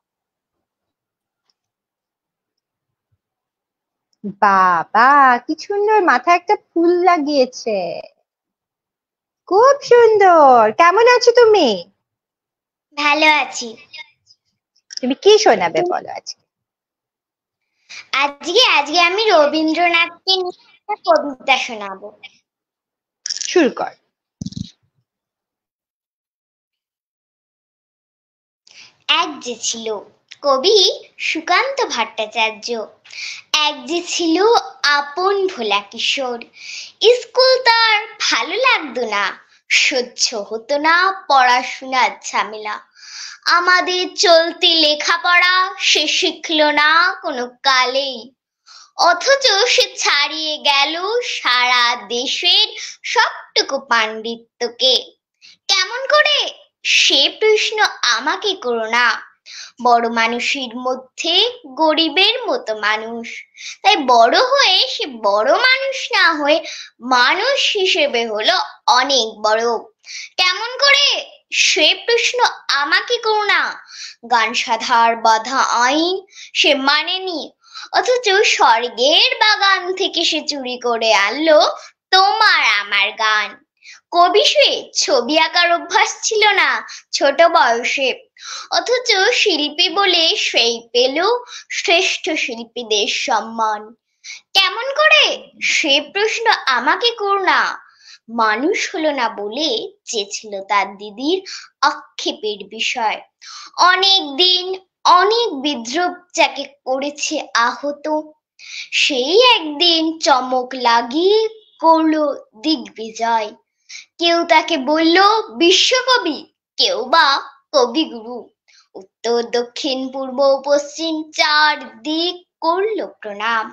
বাবা কি সুন্দর, মাথায় একটা ফুল লাগিয়েছে, খুব সুন্দর। কেমন আছো তুমি? ভালো আছি। তুমি কি শোনাবে বলো আজকে? আজকে আমি রবীন্দ্রনাথকে নিয়ে একটা কবিতা শোনাবো। শুরু কর। এক যে ছিল, কবি সুকান্ত ভট্টাচার্য। এক যে ছিল আপন ভোলা কিশোর, স্কুল তার ভালো লাগতো না, সহ্য হতো না পড়াশোনার ঝামেলা। আমাদের চলতি লেখাপড়া সে শিখলো না কোনো কালেই, অথচ সে ছাড়িয়ে গেল সারা দেশের সবটুকু পাণ্ডিত্যকে। কেমন করে? সে প্রশ্ন আমাকে করো না। বড় মানুষের মধ্যে গরিবের মতো মানুষ, তাই বড় হয়ে সে বড় মানুষ না হয়ে মানুষ হিসেবে হলো অনেক বড়। কেমন করে? সে প্রশ্ন আমাকে করো না। গান সাধার বাধা আইন সে মানেনি, অথচ স্বর্গের বাগান থেকে সে চুরি করে আনলো তোমার আমার গান। কবি সে ছবি আঁকার অভ্যাস ছিল না ছোট বয়সে, অথচ শিল্পী বলে সেই পেল শ্রেষ্ঠ শিল্পীদের সম্মান। কেমন করে? সে প্রশ্ন আমাকে করো না। মানুষ হলো না বলে চেয়েছিল তার দিদির আক্ষেপের বিষয়। অনেক দিন অনেক বিদ্রোহ যাকে করেছে আহত, সেই একদিন চমক লাগিয়ে করলো দিগ্বিজয়। কেউ তাকে বলল বিশ্বকবি, কেউ বা কবিগুরু। উত্তর দক্ষিণ পূর্ব পশ্চিম চার দিক করলো প্রণাম।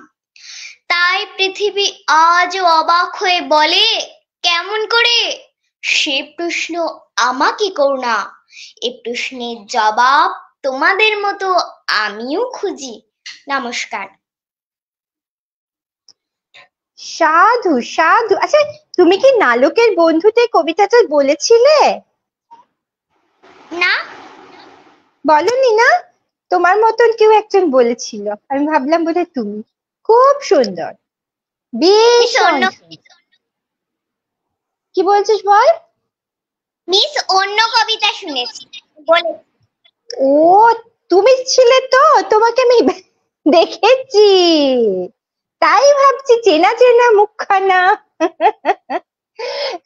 তাই পৃথিবী আজও অবাক হয়ে বলে, কেমন করে? সে প্রশ্ন আমাকে করো না। এ প্রশ্নের জবাব তোমাদের মতো আমিও খুঁজি। নমস্কার। সাধু সাধু। আচ্ছা, তুমি কি নালকের বন্ধুতে কবিতাটা বলেছিলে? না, বলনি না? তোমার মতন কেউ একজন বলেছিল, আমি ভাবলাম বোধহয় তুমি। খুব সুন্দর, ভীষণ অন্য সুন্দর। কি বলছিস বল? মিস অন্য কবিতা শুনেছি বলে। ও, তুমি ছিলে তো, তোমাকে আমি দেখেছি, তাই ভাবছি চেনা চেনা মুখখানা।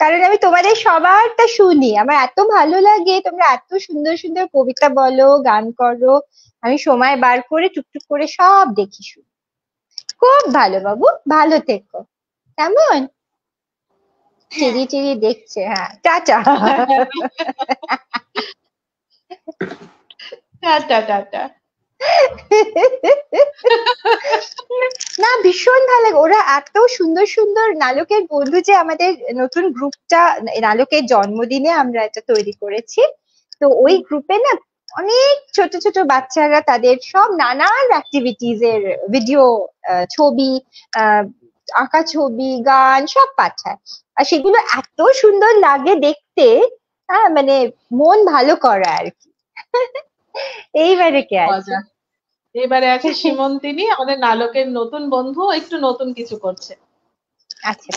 কারণ আমি তোমাদের সবারটা শুনি, আমার এত ভালো লাগে, তোমরা এত সুন্দর সুন্দর কবিতা বলো, গান করো, আমি সময় বার করে টুকটুক করে সব দেখি শুনি। খুব ভালো বাবু, ভালো থেকো। কেমন? চিড়ি চিড়ি দেখছে, হ্যাঁ, টাটা। টাটা টাটা। না, ভীষণ ভালো লাগে, ওরা এত সুন্দর সুন্দর। নালকের বন্ধু যে আমাদের নতুন গ্রুপটা, নালকের জন্মদিনে আমরা এটা তৈরি করেছি, তো ওই গ্রুপে না অনেক ছোট ছোট বাচ্চারা তাদের সব নানান অ্যাক্টিভিটিজ এর ভিডিও, ছবি, আঁকা ছবি, গান সব পাঠায়, আর সেগুলো এত সুন্দর লাগে দেখতে। হ্যাঁ, মানে মন ভালো করা আর কি। এইবারে কে আছে? মজা। এবারে আছে সীমন্তিনী, আমাদের নালকের নতুন বন্ধু, একটু নতুন কিছু করছে। আচ্ছা,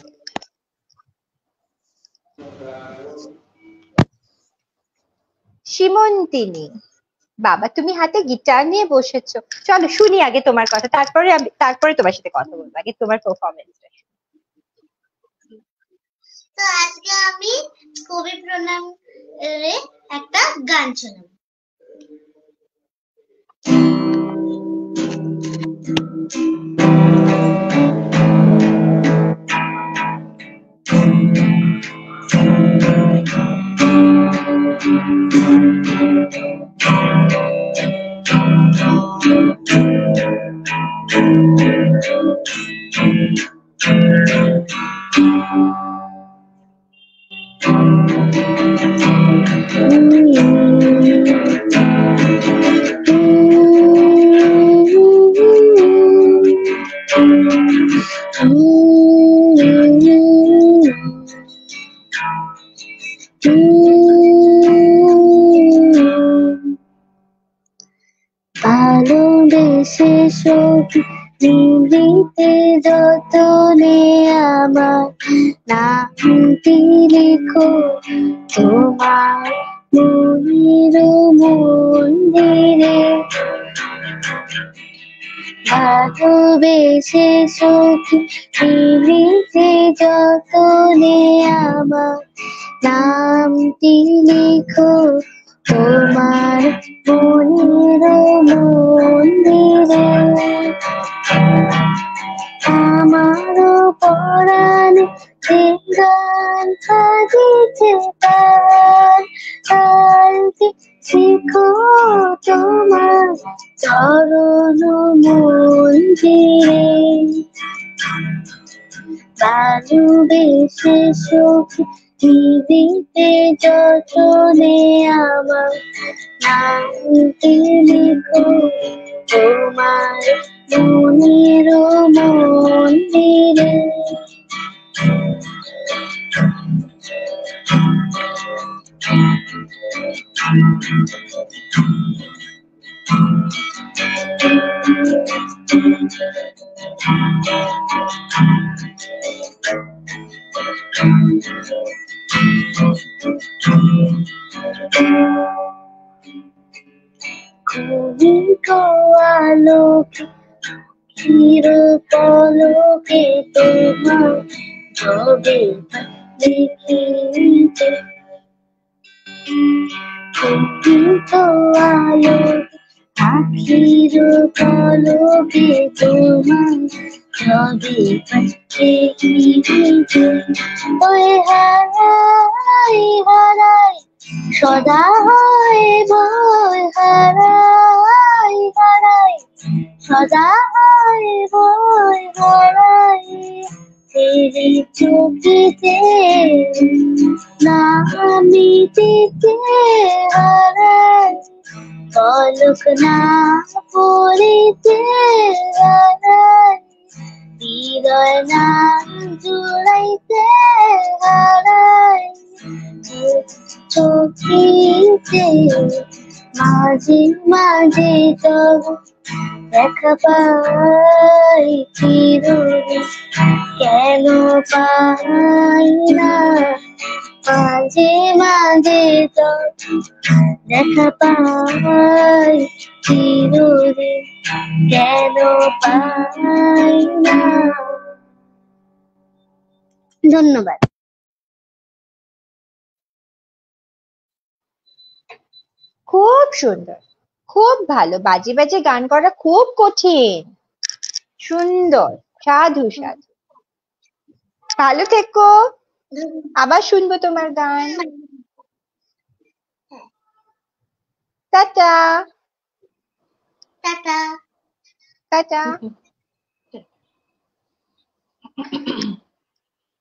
সীমন্তিনী, বাবা তুমি হাতে গিটার নিয়ে বসেছো, চলো শুনি আগে তোমার কথা, তারপরে তোমার সাথে কথা বলবো, আগে তোমার পারফরমেন্সটা। তো আজকে আমি কবি প্রণাম একটা গান শোনাবো। ভালোবেসে সখী নিভৃতে যতনে আমার নামটি লিখো তোমার মনের মন্দিরে। ভালোবেসে সখী নিভৃতে যতনে আমার নামটি লিখো তোমার মনের মন্দিরে। আমারও পরাণে গান সাজিছে তার কালকে শিখো তোমার চরণ মন্দিরে। ভালোবেসে সখী নিভৃতে যতনে আমার নামটি লিখো তোমার মনের মন্দিরে। কবিক আলোকে চির পলকে তোমার যবে দেখিতে। কবিক আলোকে আখির পলকে তোমার যবে দেখিতে। ওই হারাই হারাই সদা হয় ভয় হারাই হারাই সদা হয় ভয় হারাই তেরি চোখেতে নামিতে হারাই পলক না পড়িতে হারাই হৃদয় না জুড়াইতে হারাই চোখেতে মাঝে মাঝে তবু দেখা পাই চিরদিন কেন পাই না। মাঝে মাঝে তবু দেখা পাই চিরদিন কেন পাই না। ধন্যবাদ। খুব সুন্দর, খুব ভালো। বাজে বাজে গান করা খুব কঠিন। সুন্দর, সাধু সাধু। ভালো থেকো, আবার শুনবো তোমার গান। টাটা টাটা। টাটা।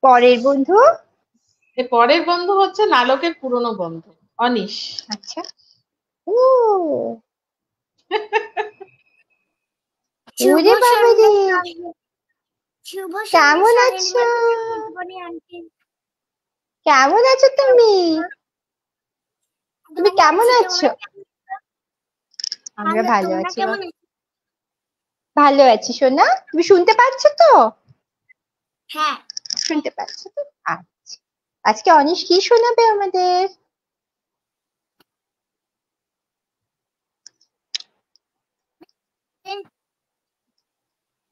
পরের বন্ধু? এর পরের বন্ধু হচ্ছে নালকের পুরনো বন্ধু অনিশ। আচ্ছা। ও ওরে বাবা রে, কেমন আছো? কেমন আছো তুমি? তুমি কেমন আছো? আমরা ভালো আছি। ভালো আছি সোনা। তুমি শুনতে পাচ্ছ তো? হ্যাঁ, শুনতে পাচ্ছ তো? আচ্ছা, আজকে অনিশ কি শোনাবে আমাদের?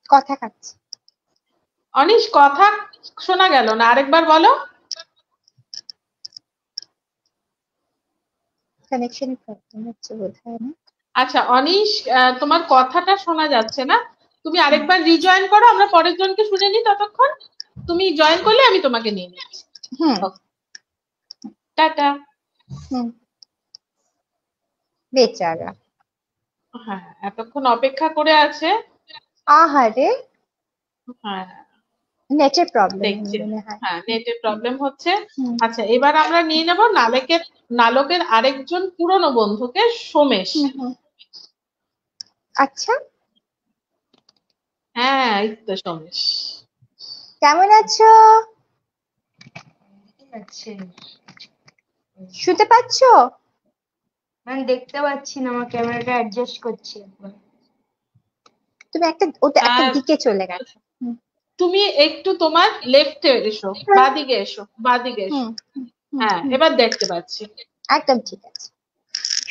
কথা কাটছে। অনিশ কথা শোনা গেল না, আরেকবার বলো। কানেকশনের প্রবলেম হচ্ছে বোধহয় না। আচ্ছা অনিশ, তোমার কথাটা শোনা যাচ্ছে না, তুমি আরেকবার রিজয়েন করো, আমরা পরের জনকে শুনে নিই ততক্ষণ। তুমি জয়েন করলে আমি তোমাকে নিয়ে নিচ্ছি। হুম টাটা। হুম বেচারা। হ্যাঁ এতক্ষণ অপেক্ষা করে আছে। আহারে, হ্যাঁ নেটের প্রবলেম দেখছি, মনে হয়। হ্যাঁ নেটের প্রবলেম হচ্ছে। হুম, আচ্ছা এবার আমরা নিয়ে নেব নালকের আরেকজন পুরনো বন্ধুকে, সোমেশ। হুম, হুম। আচ্ছা, হ্যাঁ এই তো সোমেশ। কেমন আছো? আছে শুনতে পাচ্ছো? আমি দেখতে পাচ্ছি না, আমার ক্যামেরাটা অ্যাডজাস্ট করছি একবার। তুমি ওটা একটা আহ, দিকে চলে গেছো। হুম তুমি একটু তোমার লেফটে এসো, বাদিকে এসো, বাদিকে এসো। হুম হুম হ্যাঁ হুম, এবার দেখতে পাচ্ছি। একদম ঠিক আছে।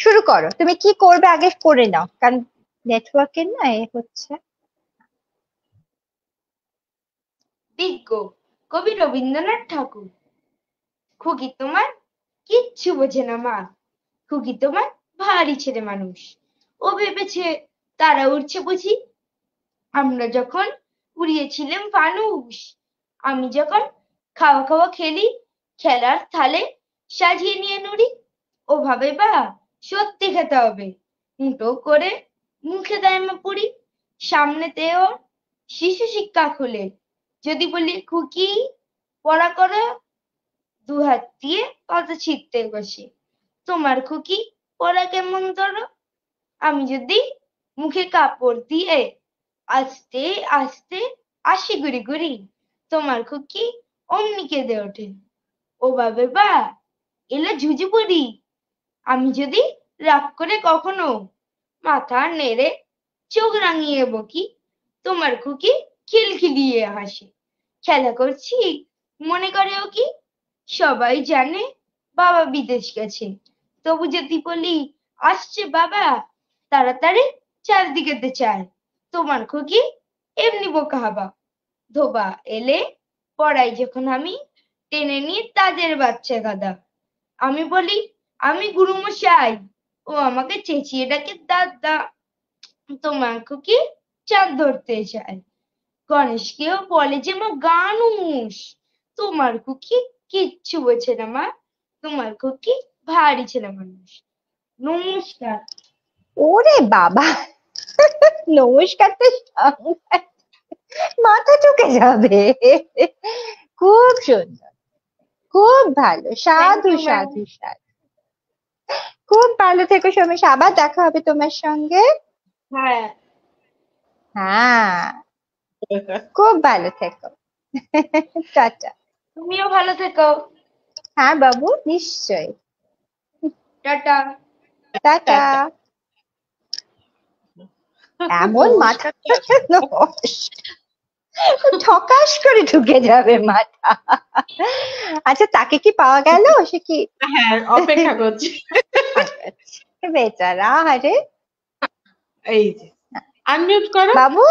শুরু করো, তুমি কি করবে আগে করে নাও, কারণ নেটওয়ার্কের না এ হচ্ছে। বিজ্ঞ কবি রবীন্দ্রনাথ ঠাকুর। খুকি তোমার কিচ্ছু বোঝে না মা, খুকি তোমার ভারী ছেলে মানুষ। ও ভেবেছে তারা উড়ছে বুঝি, আমরা যখন উড়িয়েছিলাম ফানুস। আমি যখন খাওয়া খাওয়া খেলি, খেলার থালে সাজিয়ে নিয়ে নুড়ি। ওভাবে বা সত্যি খেতে হবে, উল্টো করে মুখে দেয় মা পুরি। সামনেতে ওর শিশু শিক্ষা খুলে যদি বলি খুকি পড়া করো, দু হাত দিয়ে কত ছিটতে বসে। তোমার খুকি পড়া কেমন ধরো, আমি যদি মুখে কাপড় দিয়ে আস্তে আস্তে আসি গুড়ি গুড়ি, তোমার খুকি অমনি কেঁদে ওঠে। ও বাবে বা এলো ঝুঝু বুড়ি, আমি যদি রাগ করে কখনো মাথা নেড়ে চোখ রাঙিয়ে বকি, তোমার খুকি খিলখিলিয়ে হাসে। খেলা করছি মনে করে ও কি, সবাই জানে বাবা বিদেশ গেছে, তবু যদি বলি আসছে বাবা, তাড়াতাড়ি চারদিকেতে চায়। তোমার খুকি এমনি বোকা হাবা, ধোবা এলে পড়াই যখন আমি টেনে নিয়ে তাদের বাচ্চা গাদা। আমি বলি আমি গুরুমশাই, ও আমাকে চেঁচিয়ে ডাকে দাদা। তোমার খুকি চাঁদ ধরতে চায়, গণেশকেও বলে যে মা গানুষ। তোমার খুকি কিচ্ছু বোঝে না মা, তোমার খুকি ভারী ছেলে মানুষ। নমস্কার। ওরে বাবা, নমস্কার তো সাংঘাতিক। মাথা ঢুকে যাবে। খুব সুন্দর, খুব ভালো, থ্যাংক সাধু ইউ ম্যাম। সাধু সাধু। খুব ভালো থেকো সোমেশ, আবার দেখা হবে তোমার সঙ্গে। হ্যাঁ, হ্যাঁ, খুব ভালো থেকো। টাটা। তুমিও ভালো থেকো। হ্যাঁ বাবু, নিশ্চয়ই। টাটা। টাটা। এমন মাথা ঠকাস করে ঢুকে যাবে মাথা। আচ্ছা, তাকে কি পাওয়া গেল? সে কি হ্যাঁ অপেক্ষা করছি। বেচারা, আরে এই যে আনমিউট করো। বাবু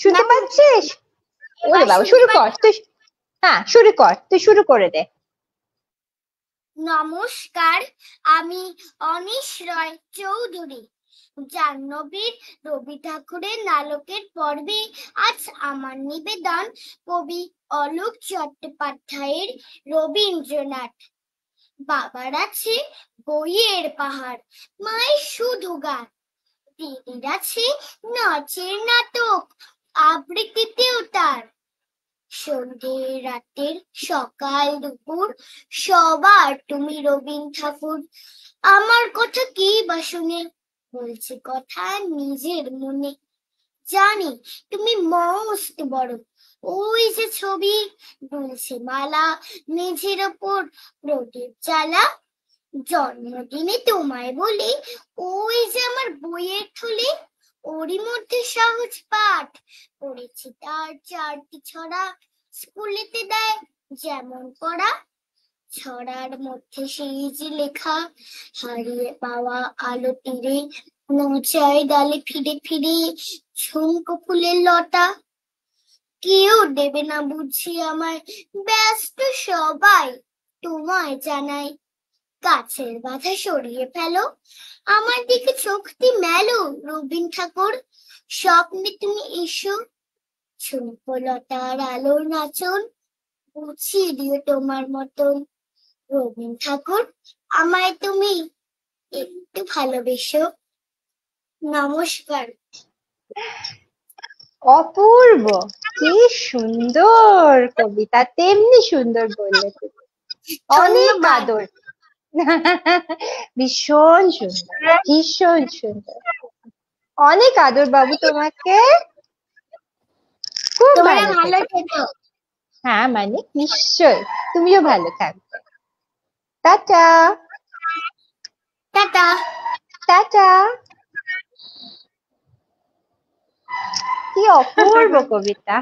শুনতে না, পাচ্ছিস? ওরে এবার বাবা, শুনতে শুরু কর পাচ্ছি। তুই। হ্যাঁ শুরু কর, তুই শুরু করে দে। নমস্কার, আমি অনিশ রয় চৌধুরী। জাহ্নবীর রবি ঠাকুরের নাটকের পর্বে আজ আমার নিবেদন কবি অলোক চট্টোপাধ্যায়ের রবীন্দ্রনাথ। বাবার আছে বইয়ের পাহাড়, মায়ের শুধু গান, দিদির আছে নাচের নাটক, আবৃত্তিতেও তার। সন্ধে রাতের সকাল দুপুর সবার তুমি রবীন ঠাকুর। আমার কথা কি বা শুনে, বলছে কথা নিজের মনে। জানি তুমি মস্ত বড়, ওই যে ছবি দুলছে মালা মেঝের ওপর প্রদীপ জ্বালা। জন্মদিনে তোমায় বলি, ওই যে আমার বইয়ের থলি, ওরই মধ্যে সহজ পাঠ পড়েছি তার 4টি ছড়া। স্কুলেতে দেয় যেমন পড়া, ছড়ার মধ্যে সেই যে লেখা, হারিয়ে পাওয়া আলো তীরে নৌচায় ডালে ফিরে ফিরে ঝুমকো ফুলের লতা। কেউ দেবে না বুঝি আমায়, ব্যস্ত সবাই তোমায় জানাই। গাছের বাধা সরিয়ে ফেলো, আমার দিকে চোখটি মেলো রবীন ঠাকুর, স্বপ্নে তুমি এসো, ঝুমকলতার আলোর নাচন বুঝিয়ে দিও তোমার মতন। রবীন ঠাকুর, আমায় তুমি একটু ভালোবেসো। নমস্কার। অপূর্ব, কি সুন্দর কবিতা, তেমনি সুন্দর বললে তুমি, অনেক ধন্যবাদ। আদর। ভীষণ সুন্দর, ভীষণ সুন্দর, অনেক আদর বাবু তোমাকে, খুব তোমরা ভালো ভালো থেকো। থেকো। হ্যাঁ মানে নিশ্চয়, তুমিও ভালো থাকবে। টাটা। টাটা। টাটা। কি অপূর্ব কবিতা।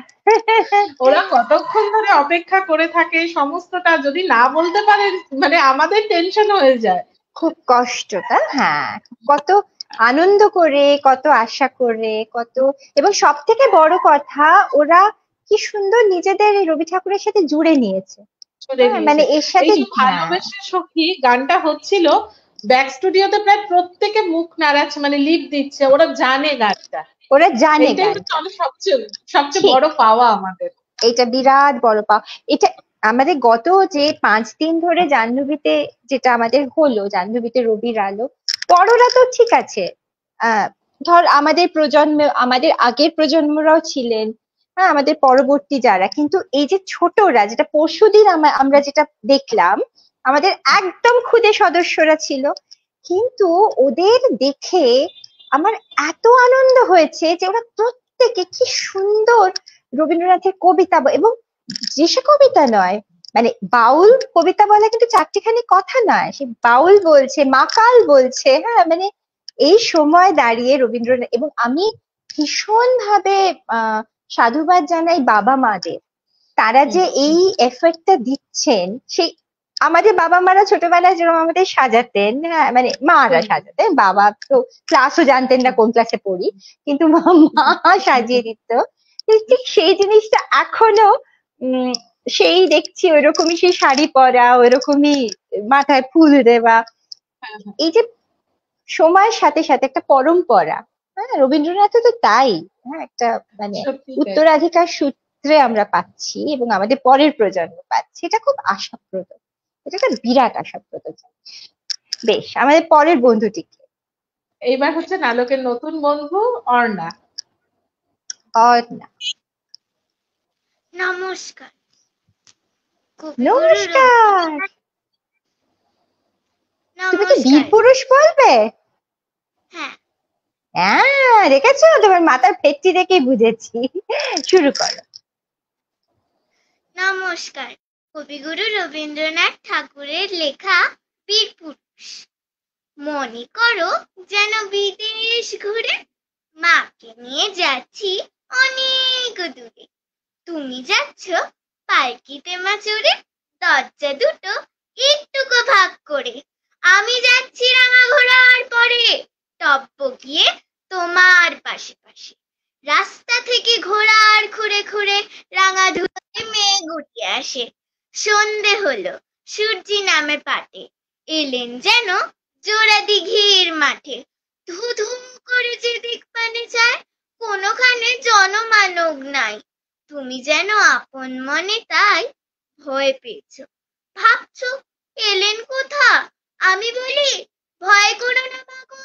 ওরা কতক্ষণ ধরে অপেক্ষা করে থাকে সমস্তটা, যদি না বলতে পারে মানে আমাদের টেনশন হয়ে যায়। খুব কষ্টটা, হ্যাঁ, কত আনন্দ করে, কত আশা করে, কত, এবং সব থেকে বড় কথা ওরা কি সুন্দর নিজেদের এই রবি ঠাকুরের সাথে জুড়ে নিয়েছে। চলে হ্যাঁ, মানে গিয়েছে। এর এই সাথে, যে হ্যাঁ, ভালোবেসে সখী গানটা হচ্ছিল, ব্যাক স্টুডিওতে প্রায় প্রত্যেকে মুখ নাড়াচ্ছে, মানে লিপ দিচ্ছে, ওরা জানে গানটা। ওরা জানে এইটাই হচ্ছে গানটা। আমাদের সবচেয়ে ঠিক, বড় পাওয়া আমাদের। এটা বিরাট বড় পাওয়া। এটা আমাদের গত যে 5 দিন ধরে জাহ্নবীতে যেটা আমাদের হলো, জাহ্নবীতে রবির আলো, বড়রা তো ঠিক আছে, ধর আমাদের প্রজন্ম, আমাদের আগের প্রজন্মরাও ছিলেন, হ্যাঁ, আমাদের পরবর্তী যারা, কিন্তু এই যে ছোটরা, যেটা পরশুদিন আমরা যেটা দেখলাম, আমাদের একদম ক্ষুদে সদস্যরা ছিল, কিন্তু ওদের দেখে আমার এত আনন্দ হয়েছে যে ওরা প্রত্যেকে কি সুন্দর রবীন্দ্রনাথের কবিতা, এবং যে সে কবিতা নয়, মানে বাউল কবিতা বলা কিন্তু চারটিখানি কথা নয়, সে বাউল বলছে, মাকাল বলছে, হ্যাঁ, মানে এই সময় দাঁড়িয়ে রবীন্দ্রনাথ, এবং আমি ভীষণ ভাবে সাধুবাদ জানাই বাবা মাদের, তারা যে এই এফর্টটা দিচ্ছেন। সেই আমাদের বাবা মারা ছোটবেলায় যেরকম আমাদের সাজাতেন, হ্যাঁ, মানে মারা সাজাতেন, বাবা তো ক্লাসও জানতেন না কোন ক্লাসে পড়ি, কিন্তু মা সাজিয়ে দিত, ঠিক সেই জিনিসটা এখনো সেই দেখছি, ওইরকমই সেই শাড়ি পরা, ওইরকমই মাথায় ফুল দেওয়া, এই যে সময়ের সাথে সাথে একটা পরম্পরা, হ্যাঁ, রবীন্দ্রনাথও তো তাই, হ্যাঁ, একটা মানে উত্তরাধিকার সূত্রে আমরা পাচ্ছি এবং আমাদের পরের প্রজন্ম পাচ্ছি, এটা খুব আশাপ্রদ, এটা একটা বিরাট আশাপ্রদ। বেশ, আমাদের পরের বন্ধুটিকে, এইবার হচ্ছে নালকের নতুন বন্ধু অর্ণা। অর্ণা। নমস্কার। নমস্কার। তুমি কি বীর নমস্কার। পুরুষ বলবে? হ্যাঁ, হ্যাঁ, দেখেছো, তোমার মাথার ফেটটি দেখেই বুঝেছি। শুরু করো। নমস্কার। কবিগুরু রবীন্দ্রনাথ ঠাকুরের লেখা বীর পুরুষ। মনে করো যেন বিদেশ ঘুরে মাকে নিয়ে যাচ্ছি অনেক দূরে। তুমি যাচ্ছ পালকিতে মা চড়ে, দরজা দুটো একটুকু ভাগ করে। আমি যাচ্ছি রাঙা ঘোড়ার পরে, টপকিয়ে তোমার পাশে পাশে। রাস্তা থেকে ঘোড়ার খুঁড়ে খুঁড়ে রাঙা ধুলোয় মেঘ উঠে আসে। সন্ধে হলো, সূর্যি নামে পাটে, এলেন যেন জোড়া দিঘির মাঠে। ধু ধু করে যে দিক পানে যায়, কোনোখানে জনমানব নাই। তুমি যেন আপন মনে তাই ভয় পেয়েছ, ভাবছো এলেন কোথা। আমি বলি ভয় করো না মাগো,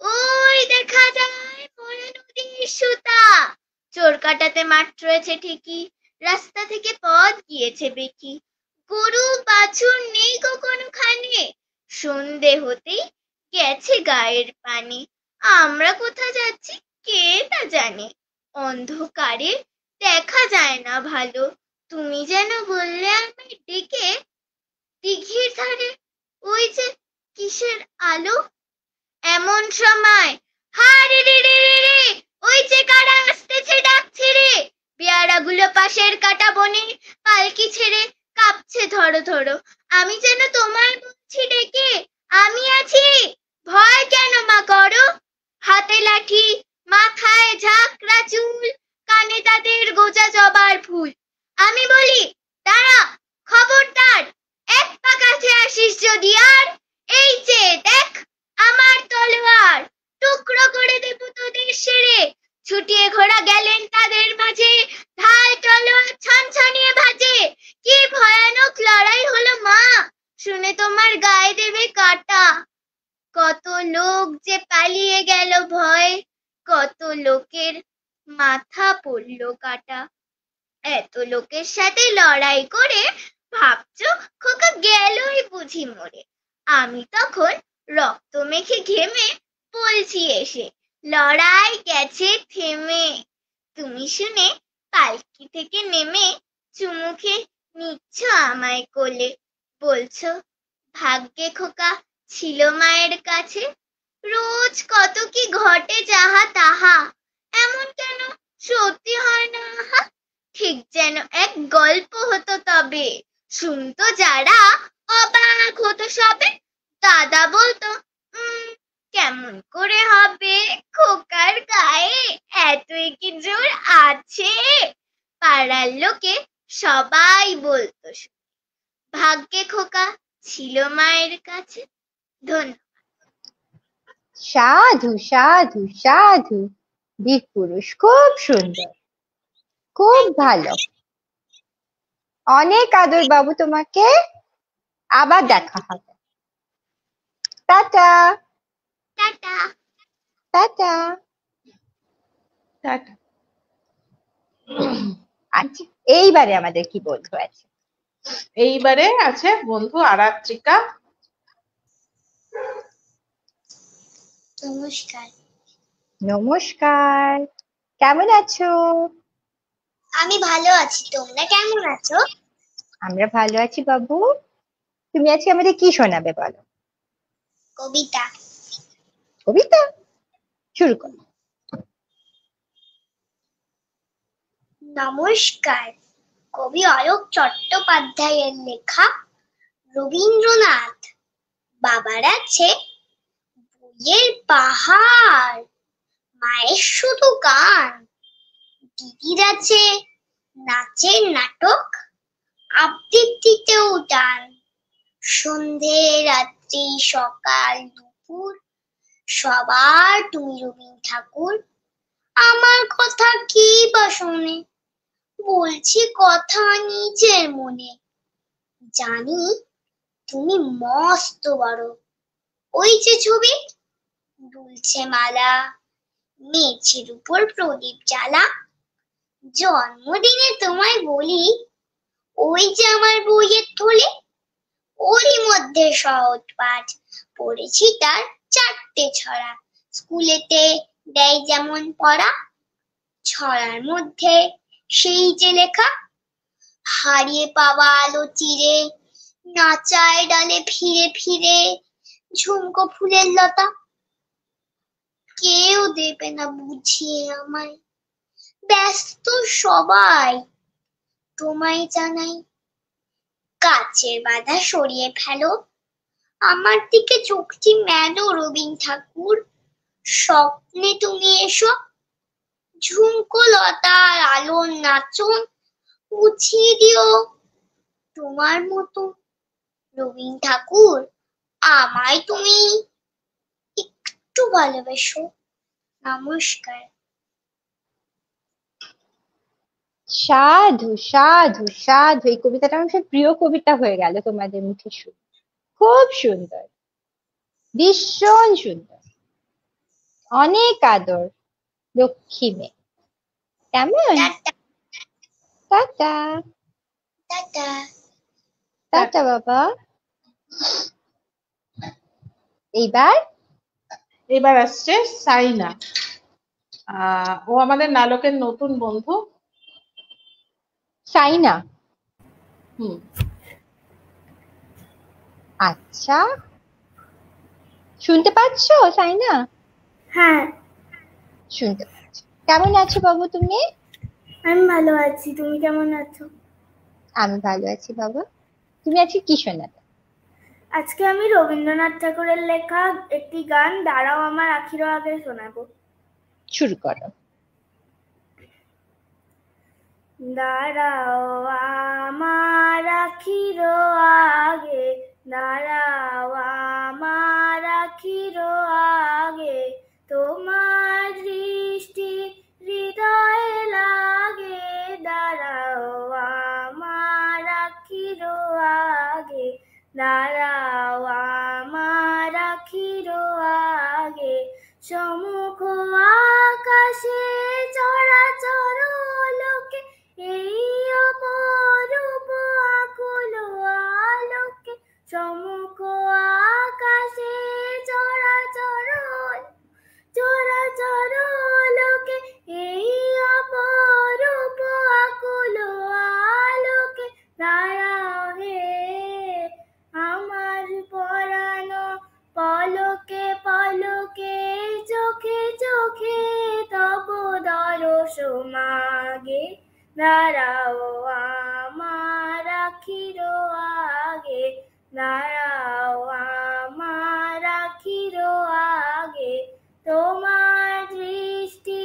ওই দেখা যায় মোরা নদীর সুতা। চোর কাটাতে মাঠ রয়েছে ঠিকই, রাস্তা থেকে পথ গিয়েছে বেঁকি। গরু বাছুর নেই গো কোনোখানে, সন্ধে হতেই গেছে গায়ের পানি। আমরা কোথা যাচ্ছি কে তা জানে, অন্ধকারে দেখা যায় না ভালো। তুমি যেন বললে আমায় ডেকে, দিঘির ধারে ওই যে কিসের আলো। এমন সময় হারে রে রে রে রে, ওই যে কারা আসতেছে ডাকছে রে। পেয়ারাগুলো পাশের কাটা বনে পালকি ছেড়ে কাঁপছে ধরো ধরো। আমি যেন তোমায় বলছি ডেকে, আমি আছি, ভয় কেন মা করো। হাতে লাঠি, মাথায় ঝাঁকড়া চুল, কানে তাদের গোজা জবার ফুল। আমি বলি দাঁড়া, খবরদার এক পা কাছে আসিস যদি আর, গেলেন তাদের মাঝে, ঢাল তলোয়ার ছনছনিয়ে ভাজে। কি ভয়ানক লড়াই হলো মা, শুনে তোমার গায়ে দেবে কাটা। কত লোক যে পালিয়ে গেল ভয়ে, কত লোকের মাথা পড়ল কাটা। এত লোকের সাথে লড়াই করে ভাবছো খোকা গেলই বুঝি মরে। আমি তখন রক্ত মেখে ঘেমে বলছি এসে, লড়াই গেছে থেমে। তুমি শুনে পালকি থেকে নেমে চুমুকে নিচ্ছ আমায় কোলে, বলছো ভাগ্যে খোকা ছিল মায়ের কাছে। রোজ কত কি ঘটে যাহা তাহা, এমন কেন সত্যি হয় না আহা। ঠিক যেন এক গল্প হতো তবে, শুনতো যারা অবাক হতো সবে। দাদা বলতো কেমন করে হবে, খোকার গায়ে এতই কি জোর আছে। পাড়ার লোকে সবাই বলতো ভাগ্যে খোকা ছিল মায়ের কাছে। ধন্যবাদ। সাধু সাধু সাধু, বীর পুরুষ, খুব সুন্দর, খুব ভালো। অনেক আদর বাবু তোমাকে। আবার দেখা হবে। টাটা টাটা। টাটা। টাটা। আচ্ছা, এইবারে আমাদের কি বন্ধু আছে? এইবারে আছে বন্ধু আরাত্রিকা। নমস্কার। নমস্কার, কেমন আছো? আমি ভালো আছি, তোমরা কেমন আছো? আমরা ভালো আছি বাবু। তুমি আজকে আমাদের কি শোনাবে বলো? কবিতা। কবিতা? শুরু করো। নমস্কার। কবি অলোক চট্টোপাধ্যায়ের লেখা রবীন্দ্রনাথ। বাবার আছে বইয়ের পাহাড়, মায়ের শুধু গান। দিদির আছে নাচের নাটক, আবৃত্তিতেও টান। সন্ধে রাত্রি সকাল দুপুর সবার তুমি রবীন্দ্র ঠাকুর। আমার কথা কি বা শোনে, বলছি কথা নিজের মনে। জানি তুমি মস্ত বড়, ওই যে ছবি দুলছে মালা, মেঝের উপর প্রদীপ জ্বালা। জন্মদিনে তোমায় বলি, ওই যে আমার বইয়ের থলে, ওরই মধ্যে সহজ পাঠ পড়েছি তার 4টে ছড়া। স্কুলেতে দেয় যেমন পড়া, ছড়ার মধ্যে সেই যে লেখা, হারিয়ে পাওয়া আলো চিরে নাচায় ডালে ফিরে ফিরে ঝুমকো ফুলের লতা। কেউ দেবে না বুঝিয়ে আমায়, ব্যস্ত সবাই। তোমায় জানাই কাছের বাধা সরিয়ে ফেলো, আমার দিকে চোখটি মেলো রবীন্দ্র ঠাকুর। স্বপ্নে তুমি এসো, ঝুমকো লতার আলোর নাচন বুঝিয়ে দিও তোমার মতো। রবীন্দ্র ঠাকুর, আমায় তুমি একটু ভালোবেসো। নমস্কার। সাধু সাধু সাধু, এই কবিতাটা আমার সব প্রিয় কবিতা হয়ে গেল তোমাদের মুখে শুনে। খুব সুন্দর, ভীষণ সুন্দর, অনেক আদর, লক্ষ্মী মেয়ে। কেমন? টাটা। টাটা টাটা। টাটা বাবা। এইবার এবার আসছে সাইনা। ও আমাদের নালকের নতুন বন্ধু। সাইনা। হুম। আচ্ছা, শুনতে পাচ্ছো সাইনা? হ্যাঁ, শুনতে পাচ্ছি। কেমন আছো বাবু তুমি? আমি ভালো আছি, তুমি কেমন আছো? আমি ভালো আছি বাবু। তুমি আজকে কি শোনাবে? আজকে আমি রবীন্দ্রনাথ ঠাকুরের লেখা একটি গান দাঁড়াও আমার আখিরও আগে শোনাবো। শুরু করো। দাঁড়াও আমার আখিরও আগে, দাঁড়াও আমার আখিরও আগে, তোমার দৃষ্টি হৃদয়ে আকাশে চরাচর লোকে এই অপরূপ আকুল আলোকে সমুখ আকাশে চরাচর চরাচর লোকে এই অপরূপ আকুল আলোকে দাঁড়াও হে আমার পরাণ পলকে পলকে চোখে চোখে তব দরস মাগে দাঁড়াও আমার আখির আগে দাঁড়াও আমার আখির আগে তোমার দৃষ্টি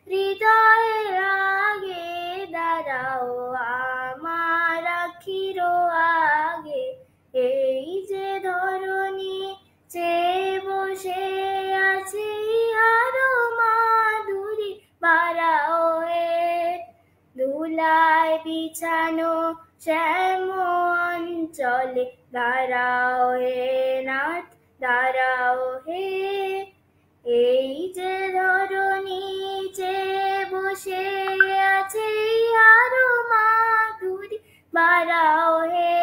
হৃদয়ের আগে দাঁড়াও আমার আখির আগে এই যে ধরণী চেয়ে বসে আছে আরো মাধুরী বাড়াও হে ধুলায় বিছানো শ্যাম অঞ্চলে দাঁড়াও হে নাথ দাঁড়াও হে এই যে ধরণী চেয়ে বসে আছে আরো মাধুরী বাড়াও হে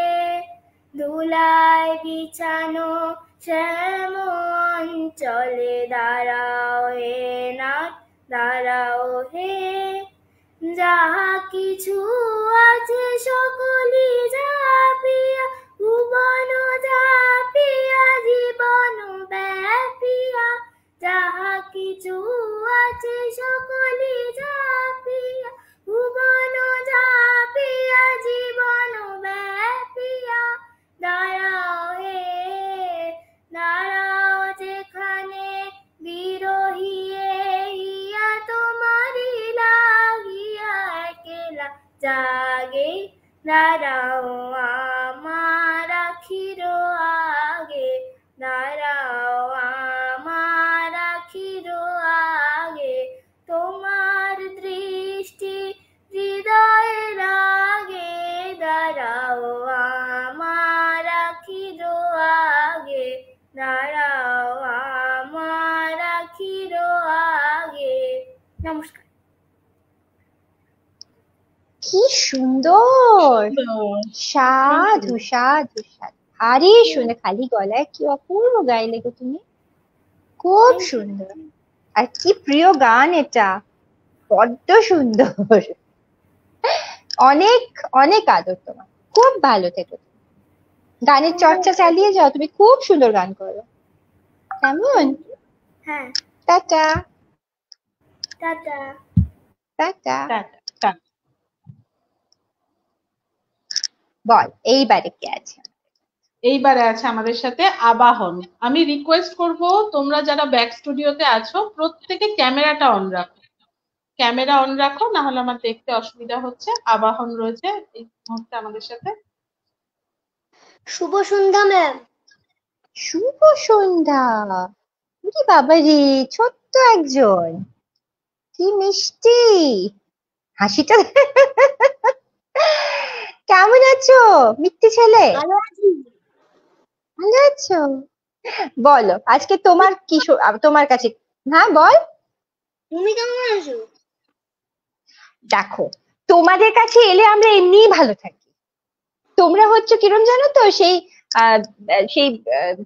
ধুলায় বিছানো শ্যাম অঞ্চলে দাঁড়াও হে নাথ দাঁড়াও হে যাহা কিছু আছে সকলি ঝাঁপিয়া ভুবন ঝাঁপিয়া জীবন ব্যাপিয়া যাহা কিছু আছে সকলি ঝাঁপিয়া ভুবন ঝাঁপিয়া জীবন ব্যাপিয়া দাঁড়াও হে দাঁড়াও যেখানে বিরোহী ইয়া তোমারি লাগিয়া একলা জাগে দাঁড়াও আমার আখির আগে দাঁড়াও আমার আখির আগে তোমার দৃষ্টি হৃদয়ের আগে দাঁড়াও আমার আখির আগে দাঁড়াও আমার আখির আগে নমস্কার। কি সুন্দর, সাধু সাধু সাধু, ভারী সুন্দর, খালি গলায় কি অপূর্ব গাইলে গো তুমি, খুব সুন্দর। আর কি প্রিয় গান এটা, বড্ড সুন্দর, অনেক অনেক আদর তোমার, খুব ভালো থেকো তুমি। গানের চর্চা চালিয়ে যাও, তুমি খুব সুন্দর গান করো, কেমন? হ্যাঁ, টাটা টাটা। টাটা। টাটা, টাটা। বল এইবারে কে আছে? এইবারে আছে আমাদের সাথে আবাহন। আমি রিকোয়েস্ট করব তোমরা যারা ব্যাক স্টুডিওতে আছো প্রত্যেকে ক্যামেরাটা অন রাখো, ক্যামেরা অন রাখো, না হলে আমার দেখতে অসুবিধা হচ্ছে। আবাহন রয়েছে এই মুহূর্তে আমাদের সাথে। শুভ সন্ধ্যা ম্যাম। শুভ সন্ধ্যা। ওরে বাবা রে, ছোট্ট একজন, কি মিষ্টি হাসিটা। কেমন আছো মিষ্টি ছেলে? ভালো আছি। ভালো আছো? বলো আজকে তোমার কি তোমার কাছে, হ্যাঁ বল। তুমি কেমন আছো? দেখো, তোমাদের কাছে এলে আমরা এমনিই ভালো থাকি। তোমরা হচ্ছে কিরম জানো তো, সেই সেই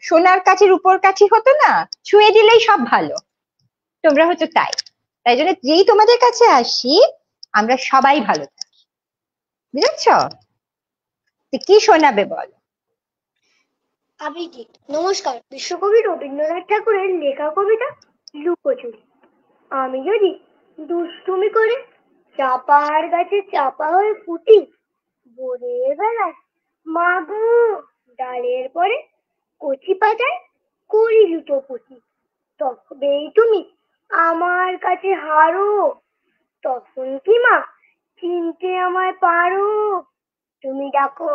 সোনার কাঠির উপর কাঠি হতো না, ছুঁয়ে দিলেই সব ভালো, তোমরা হচ্ছে তাই। তাই জন্য যেই তোমাদের কাছে আসি আমরা সবাই ভালো থাকি, বুঝেছ? কি শোনাবে বলো? আবৃত্তি। নমস্কার। বিশ্বকবি রবীন্দ্রনাথ ঠাকুরের লেখা কবিতা লুকোচুরি। আমি যদি দুষ্টুমি করে চাপার গাছে চাপা হয়ে ফুটি, ভোরের বেলায় মাগো ডালের পরে কচি পাতায় করি লুটোপুটি, তবেই তুমি আমার কাছে হারো, তখন কি মা চিনতে আমায় পারো? তুমি ডাকো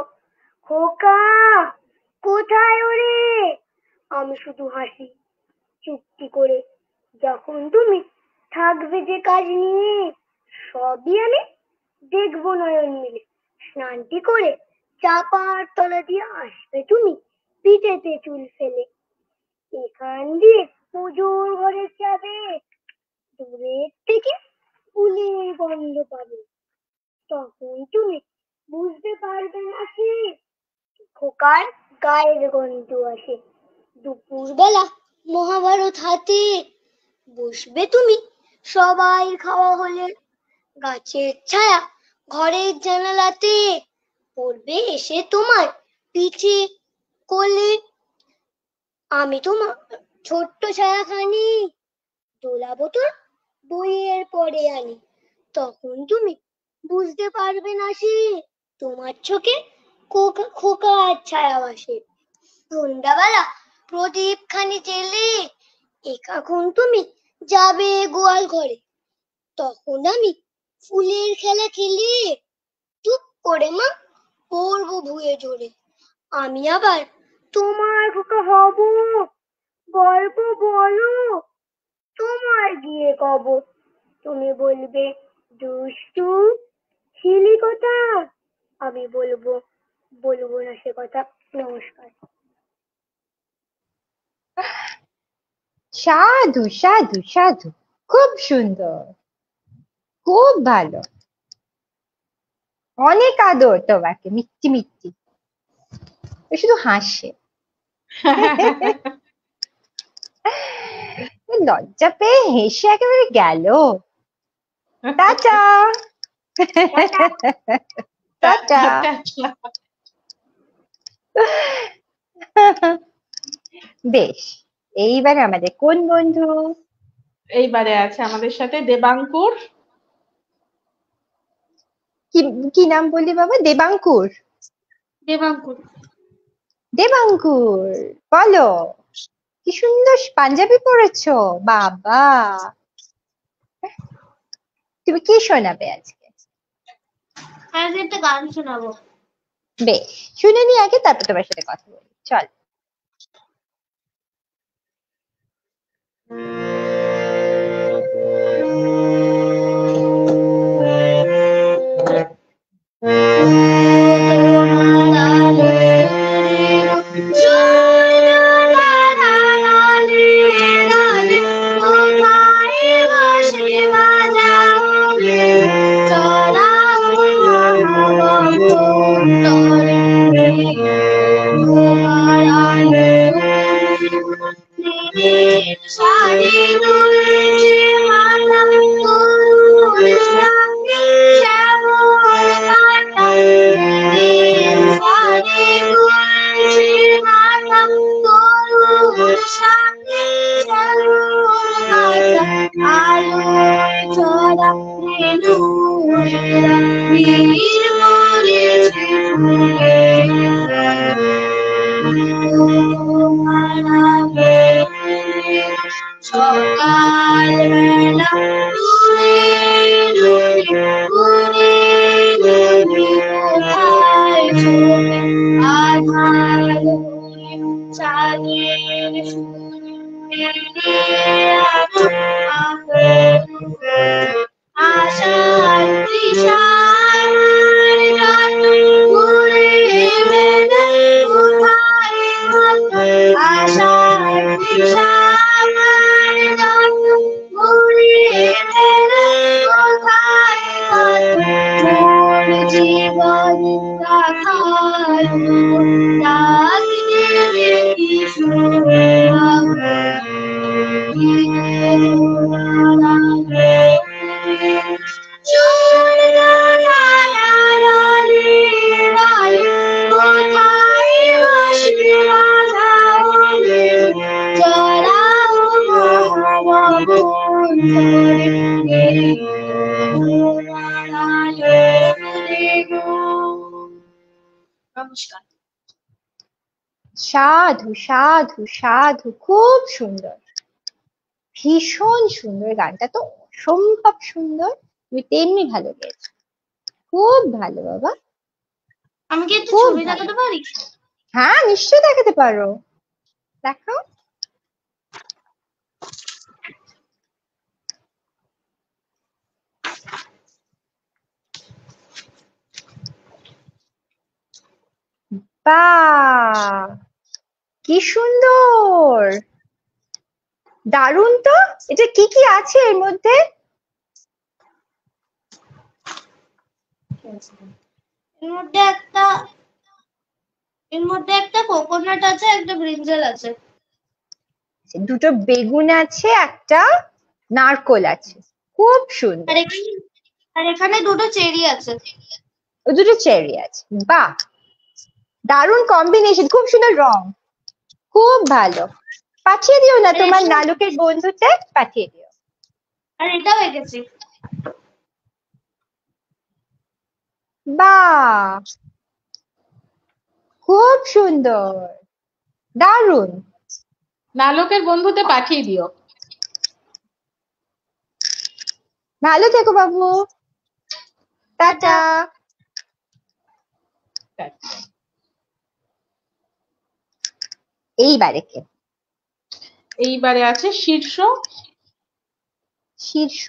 খোকা কোথায় ওরে, আমি শুধু হাসি চুপটি করে। যখন তুমি থাকবে যে কাজ নিয়ে, সবই আমি দেখবো নয়ন মিলে। স্নানটি করে চাপার তলা দিয়ে আসবে তুমি পিঠেতে চুল ফেলে, এখান দিয়ে পুজোর ঘরে যাবে, দূরের থেকে ফুলের গন্ধ পাবে, তখন তুমি বুঝতে পারবে না কি খোকার গায়ের গন্ধ আসে। দুপুরবেলা মহাভারত হাতে বসবে তুমি, সবাই খাওয়া হলে গাছের ছায়া ঘরের জানালাতে পড়বে এসে তোমার পিঠে কোলে, আমি তোমার ছোট্ট ছায়াখানি দোলাবো তোর বইয়ের পরে আনি, তখন তুমি বুঝতে পারবে না সে তোমার চোখে খোকার ছায়া আসে। সন্ধ্যাবেলা প্রদীপ খানি জেলে এখন তুমি যাবে গোয়াল ঘরে, তখন আমি ফুলের খেলা খেলে চুপ করে মা পড়বো ভুয়ে ঝরে, আমি আবার তোমার খোকা হব, গল্প বলো তোমার গিয়ে কব, তুমি বলবে দুষ্টু ছিলি কথা, আমি বলবো না সে কথা। নমস্কার। সাধু সাধু সাধু, খুব সুন্দর, খুব ভালো, অনেক আদর তোমাকে, মিষ্টি মিষ্টি। ও শুধু হাসে, লজ্জা পেয়ে হেসে একেবারে গেল। টাটা। টাটা। বেশ, এইবারে আমাদের কোন বন্ধু? এইবারে আছে আমাদের সাথে দেবাঙ্কুর। কি নাম বললি বাবা? দেবাঙ্কুর? দেবাঙ্কুর। দেবাঙ্কুর, বলো, কি সুন্দর পাঞ্জাবি পরেছো বাবা। তুমি কি শোনাবে আজকে? আজ একটা গান শোনাবো। বেশ, শুনে নি আগে, তারপর তোমার সাথে কথা বলি, চল। নমস্কার। সাধু সাধু সাধু, খুব সুন্দর, ভীষণ সুন্দর, গানটা তো অসম্ভব সুন্দর, তুমি তেমনি ভালো গেয়েছো, খুব ভালো বাবা। আমি কি একটু খুব ছবি ভালো। দেখাতে পারি? হ্যাঁ, নিশ্চয়ই দেখাতে পারো, দেখাও। বাহ, কি সুন্দর, দারুণ তো। এটা কি কি আছে এর মধ্যে? এর মধ্যে একটা কোকোনাট আছে, একটা ব্রিঞ্জাল আছে। দুটো বেগুন আছে, একটা নারকোল আছে, খুব সুন্দর। আর এখানে দুটো চেরি আছে। ও দুটো চেরি আছে, বাহ দারুণ কম্বিনেশন, খুব সুন্দর রং, খুব ভালো। পাঠিয়ে দিও না তোমার নালুকের বন্ধুতে, পাঠিয়ে দিও। আর এটাও এঁকেছি। বাহ খুব সুন্দর, দারুণ। নালকের বন্ধুতে পাঠিয়ে দিও। ভালো থেকো বাবু, টাটা। এইবারে কে? এইবারে আছে শীর্ষ। শীর্ষ,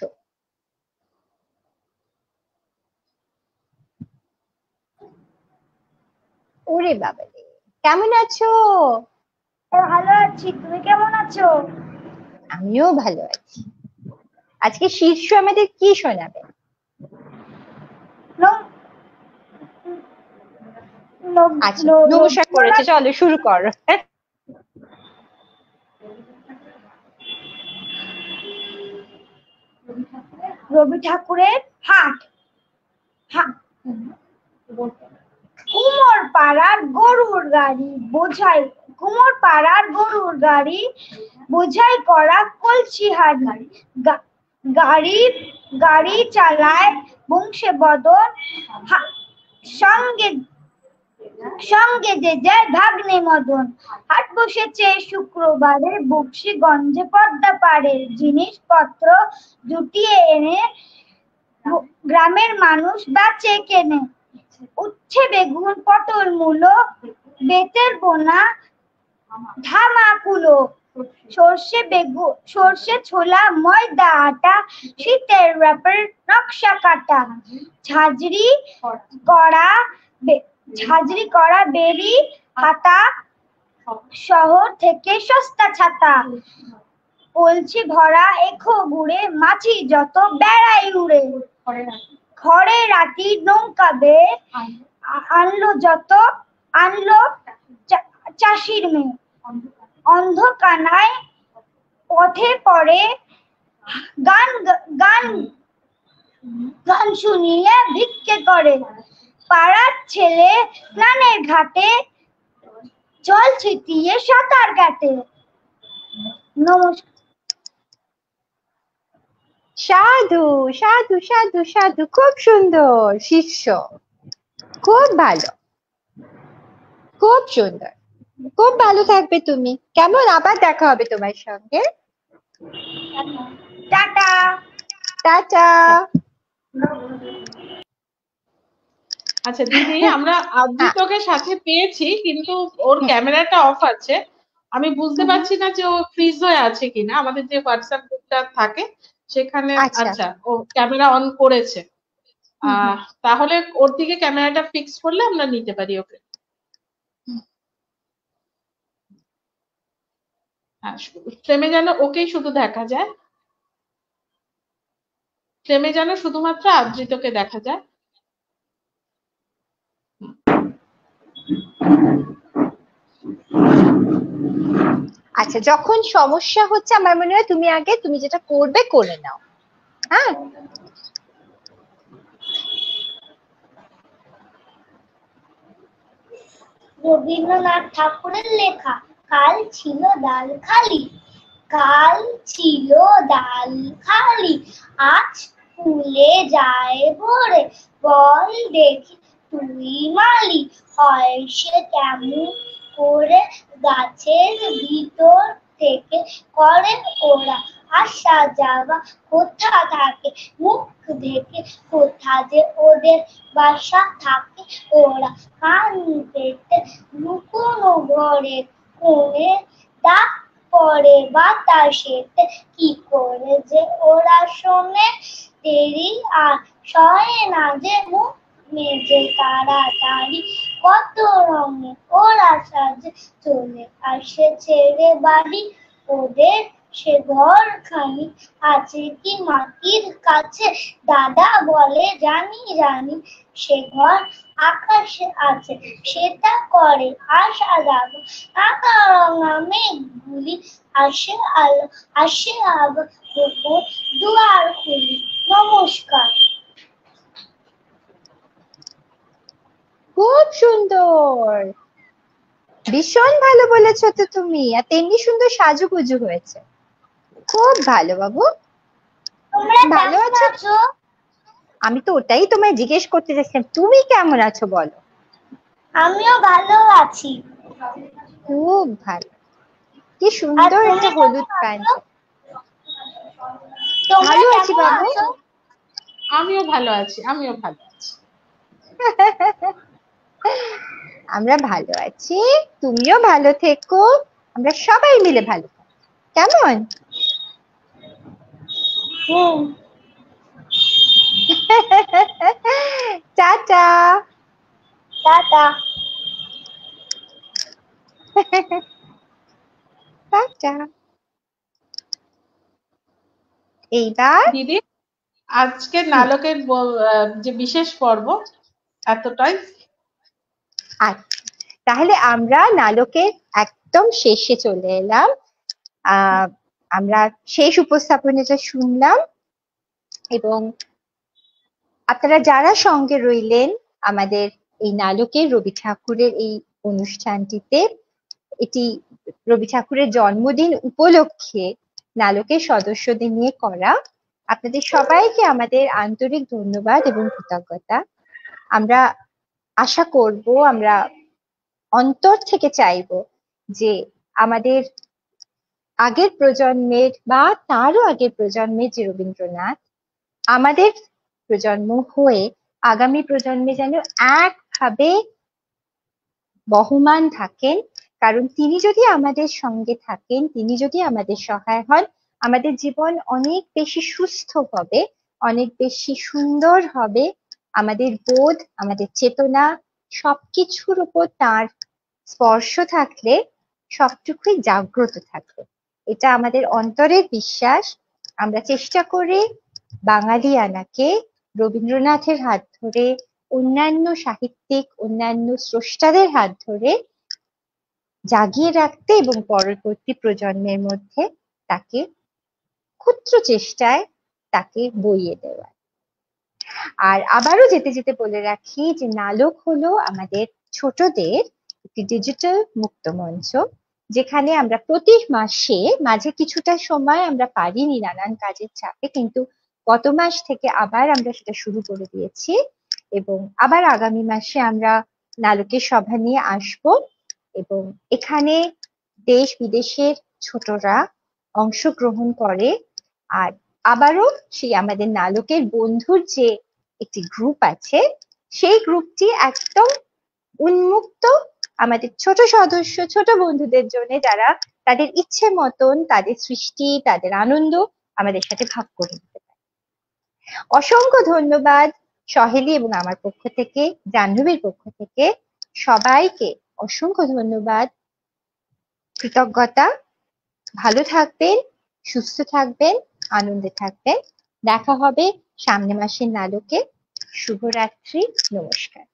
ওরে বাবা রে, কেমন আছো? ভালো আছি, তুমি কেমন আছো? আমিও ভালো আছি। আজকে শীর্ষ আমাদের কি শোনাবে? আচ্ছা নমস্কার করেছে, চলো শুরু করো। রবি ঠাকুরের হাট। কুমোর পাড়ার গরুর গাড়ি বোঝাই, কুমোর পাড়ার গরুর গাড়ি বোঝাই করা কলসি হাট। গাড়ি চালায় বংশে বদন, সঙ্গে সঙ্গে যে যায় ভাগ্নে মদন। হাট বসেছে শুক্রবারে বক্সিগঞ্জে পদ্মা পাড়ে, জিনিসপত্র জুটিয়ে এনে গ্রামের মানুষ বেচে কেনে। উচ্ছে বেগুন পটল মূলো, বেতের বোনা ধামাকুলো, সর্ষে ছোলা ময়দা আটা, শীতের র‍্যাপার নকশা কাটা, ঝাঁঝরি করা বেরি হাতা, শহর থেকে সস্তা ছাতা, কলসি ভরা এখো গুড়ে, মাছি যত বেড়াই উড়ে। ঘরে রাতি নৌকা বেয়ে আনলো চাষির মেয়ে। অন্ধকানায় পথে পড়ে গান শুনিয়ে ভিক্ষে করে। পাড়ার ছেলে স্নানের ঘাটে জল ছিটিয়ে সাঁতার কাটে। নমস্কার। সাধু সাধু সাধু সাধু, খুব সুন্দর শীর্ষ, খুব ভালো, খুব সুন্দর, খুব ভালো থাকবে তুমি। কেমন? আবার দেখা হবে তোমার সঙ্গে। Tata tata. আচ্ছা দিদি, আমরা আদ্রিতকে সাথে পেয়েছি, কিন্তু ওর ক্যামেরাটা অফ আছে। আমি বুঝতে পারছি না যে ও ফ্রিজ হয়ে আছে কিনা। আমাদের যে হোয়াটসঅ্যাপ গ্রুপটা থাকে সেখানে, আচ্ছা ও ক্যামেরা অন করেছে। তাহলে ওর দিকে ক্যামেরাটা ফিক্স করলে আমরা নিতে পারি ওকে। হ্যাঁ, ফ্রেমে যেন ওকেই শুধু দেখা যায়, ফ্রেমে যেন শুধুমাত্র আদ্রিতকে দেখা যায়। আচ্ছা, যখন সমস্যা হচ্ছে আমার মনে হয় তুমি আগে তুমি যেটা করবে করে নাও। হ্যাঁ, রবীন্দ্রনাথ ঠাকুরের লেখা। কাল ছিল ডাল খালি, কাল ছিল ডাল খালি, আজ ফুলে যায় ভরে, বল দেখি তুই মালি, হয় সে কেমন করে গাছের ভিতর থেকে করে ওরা আসা যাওয়া, কোথা থাকে মুখ দেখে, কোথা যে ওদের বাসা থাকে ওরা, কান পেতে লুকোনো ঘরে কোণে, ডাক পড়ে বাতাসেতে, কি করে যে ওরা শোনে, দেরি আর সয় না যে মুখ মেজে তাড়াতাড়ি, কত রঙে ওরা সাজে চলে আসে ছেড়ে বাড়ি, ওদের সে ঘরখানি আছে কি মাটির কাছে? দাদা বলে জানি জানি। সে ঘর আকাশে আছে, সেটা করে আশা জাগো। রাঙা রাঙা মেঘগুলি আসে আলো, আসে আলো, দুয়ার খুলি। নমস্কার। খুব সুন্দর, ভীষণ ভালো বলেছো তো তুমি, আর তেমনি সুন্দর সাজুগুজু হয়েছে। খুব ভালো বাবু। তোমরা ভালো কেমন আছো? আছো? আমি তো ওটাই তোমায় জিজ্ঞেস করতে চাইছিলাম, তুমি কেমন আছো বলো। আমিও ভালো আছি। খুব ভালো। কি আর সুন্দর তুমি একটা কেমন হলুদ আছো? প্যান্ট। তোমরা ভালো আছি কেমন বাবু। আছো? আমিও ভালো আছি, আমিও ভালো আছি। আমরা ভালো আছি, তুমিও ভালো থেকো, আমরা সবাই মিলে ভালো থাকি, কেমন? হুম। টাটা। টাটা। টাটা। এইবার দিদি, আজকে নাটকের যে বিশেষ পর্ব এতটাই। আচ্ছা, তাহলে আমরা নাটকের একদম শেষে চলে এলাম। আমরা শেষ উপস্থাপনাটা শুনলাম, এবং আপনারা যারা সঙ্গে রইলেন আমাদের এই নাটকের রবি ঠাকুরের এই অনুষ্ঠানটিতে, এটি রবি ঠাকুরের জন্মদিন উপলক্ষে নাটকের সদস্যদের নিয়ে করা, আপনাদের সবাইকে আমাদের আন্তরিক ধন্যবাদ এবং কৃতজ্ঞতা। আমরা আশা করব, আমরা অন্তর থেকে চাইবো যে আমাদের আগের প্রজন্মের বা তারও আগের প্রজন্মের যে রবীন্দ্রনাথ, আমাদের প্রজন্ম হয়ে আগামী প্রজন্মে যেন একভাবে বহমান থাকেন। কারণ তিনি যদি আমাদের সঙ্গে থাকেন, তিনি যদি আমাদের সহায় হন, আমাদের জীবন অনেক বেশি সুস্থ হবে, অনেক বেশি সুন্দর হবে। আমাদের বোধ, আমাদের চেতনা সবকিছুর উপর তার স্পর্শ থাকলে সবটুকুই জাগ্রত থাকবে। এটা আমাদের অন্তরের বিশ্বাস। আমরা চেষ্টা করি বাঙালিয়ানাকে রবীন্দ্রনাথের হাত ধরে, অন্যান্য সাহিত্যিক, অন্যান্য স্রষ্টাদের হাত ধরে জাগিয়ে রাখতে এবং পরবর্তী প্রজন্মের মধ্যে তাকে ক্ষুদ্র চেষ্টায় তাকে বইয়ে দেওয়া। আর আবারও যেতে যেতে বলে রাখি যে নাটক হলো আমাদের ছোটদের একটি ডিজিটাল মুক্ত মঞ্চ, যেখানে আমরা প্রতি মাসে, মাঝে কিছুটা সময় আমরা পারিনি নানান কাজের চাপে, কিন্তু গত মাস থেকে আবার আমরা সেটা শুরু করে দিয়েছি, এবং আবার আগামী মাসে আমরা নাটকের সভা নিয়ে আসব, এবং এখানে দেশ বিদেশের ছোটরা অংশগ্রহণ করে। আর আবারও সেই আমাদের নাটকের বন্ধুর যে একটি গ্রুপ আছে, সেই গ্রুপটি একদম উন্মুক্ত আমাদের ছোট সদস্য, ছোট বন্ধুদের জন্য, যারা তাদের ইচ্ছে মতন তাদের সৃষ্টি, তাদের আনন্দ আমাদের সাথে ভাগ করে নিতে পারে। অসংখ্য ধন্যবাদ সহেলি এবং আমার পক্ষ থেকে, জাহ্নবীর পক্ষ থেকে সবাইকে অসংখ্য ধন্যবাদ, কৃতজ্ঞতা। ভালো থাকবেন, সুস্থ থাকবেন, আনন্দে থাকবেন। দেখা হবে সামনে মাসের নাটকে। শুভরাত্রি, নমস্কার।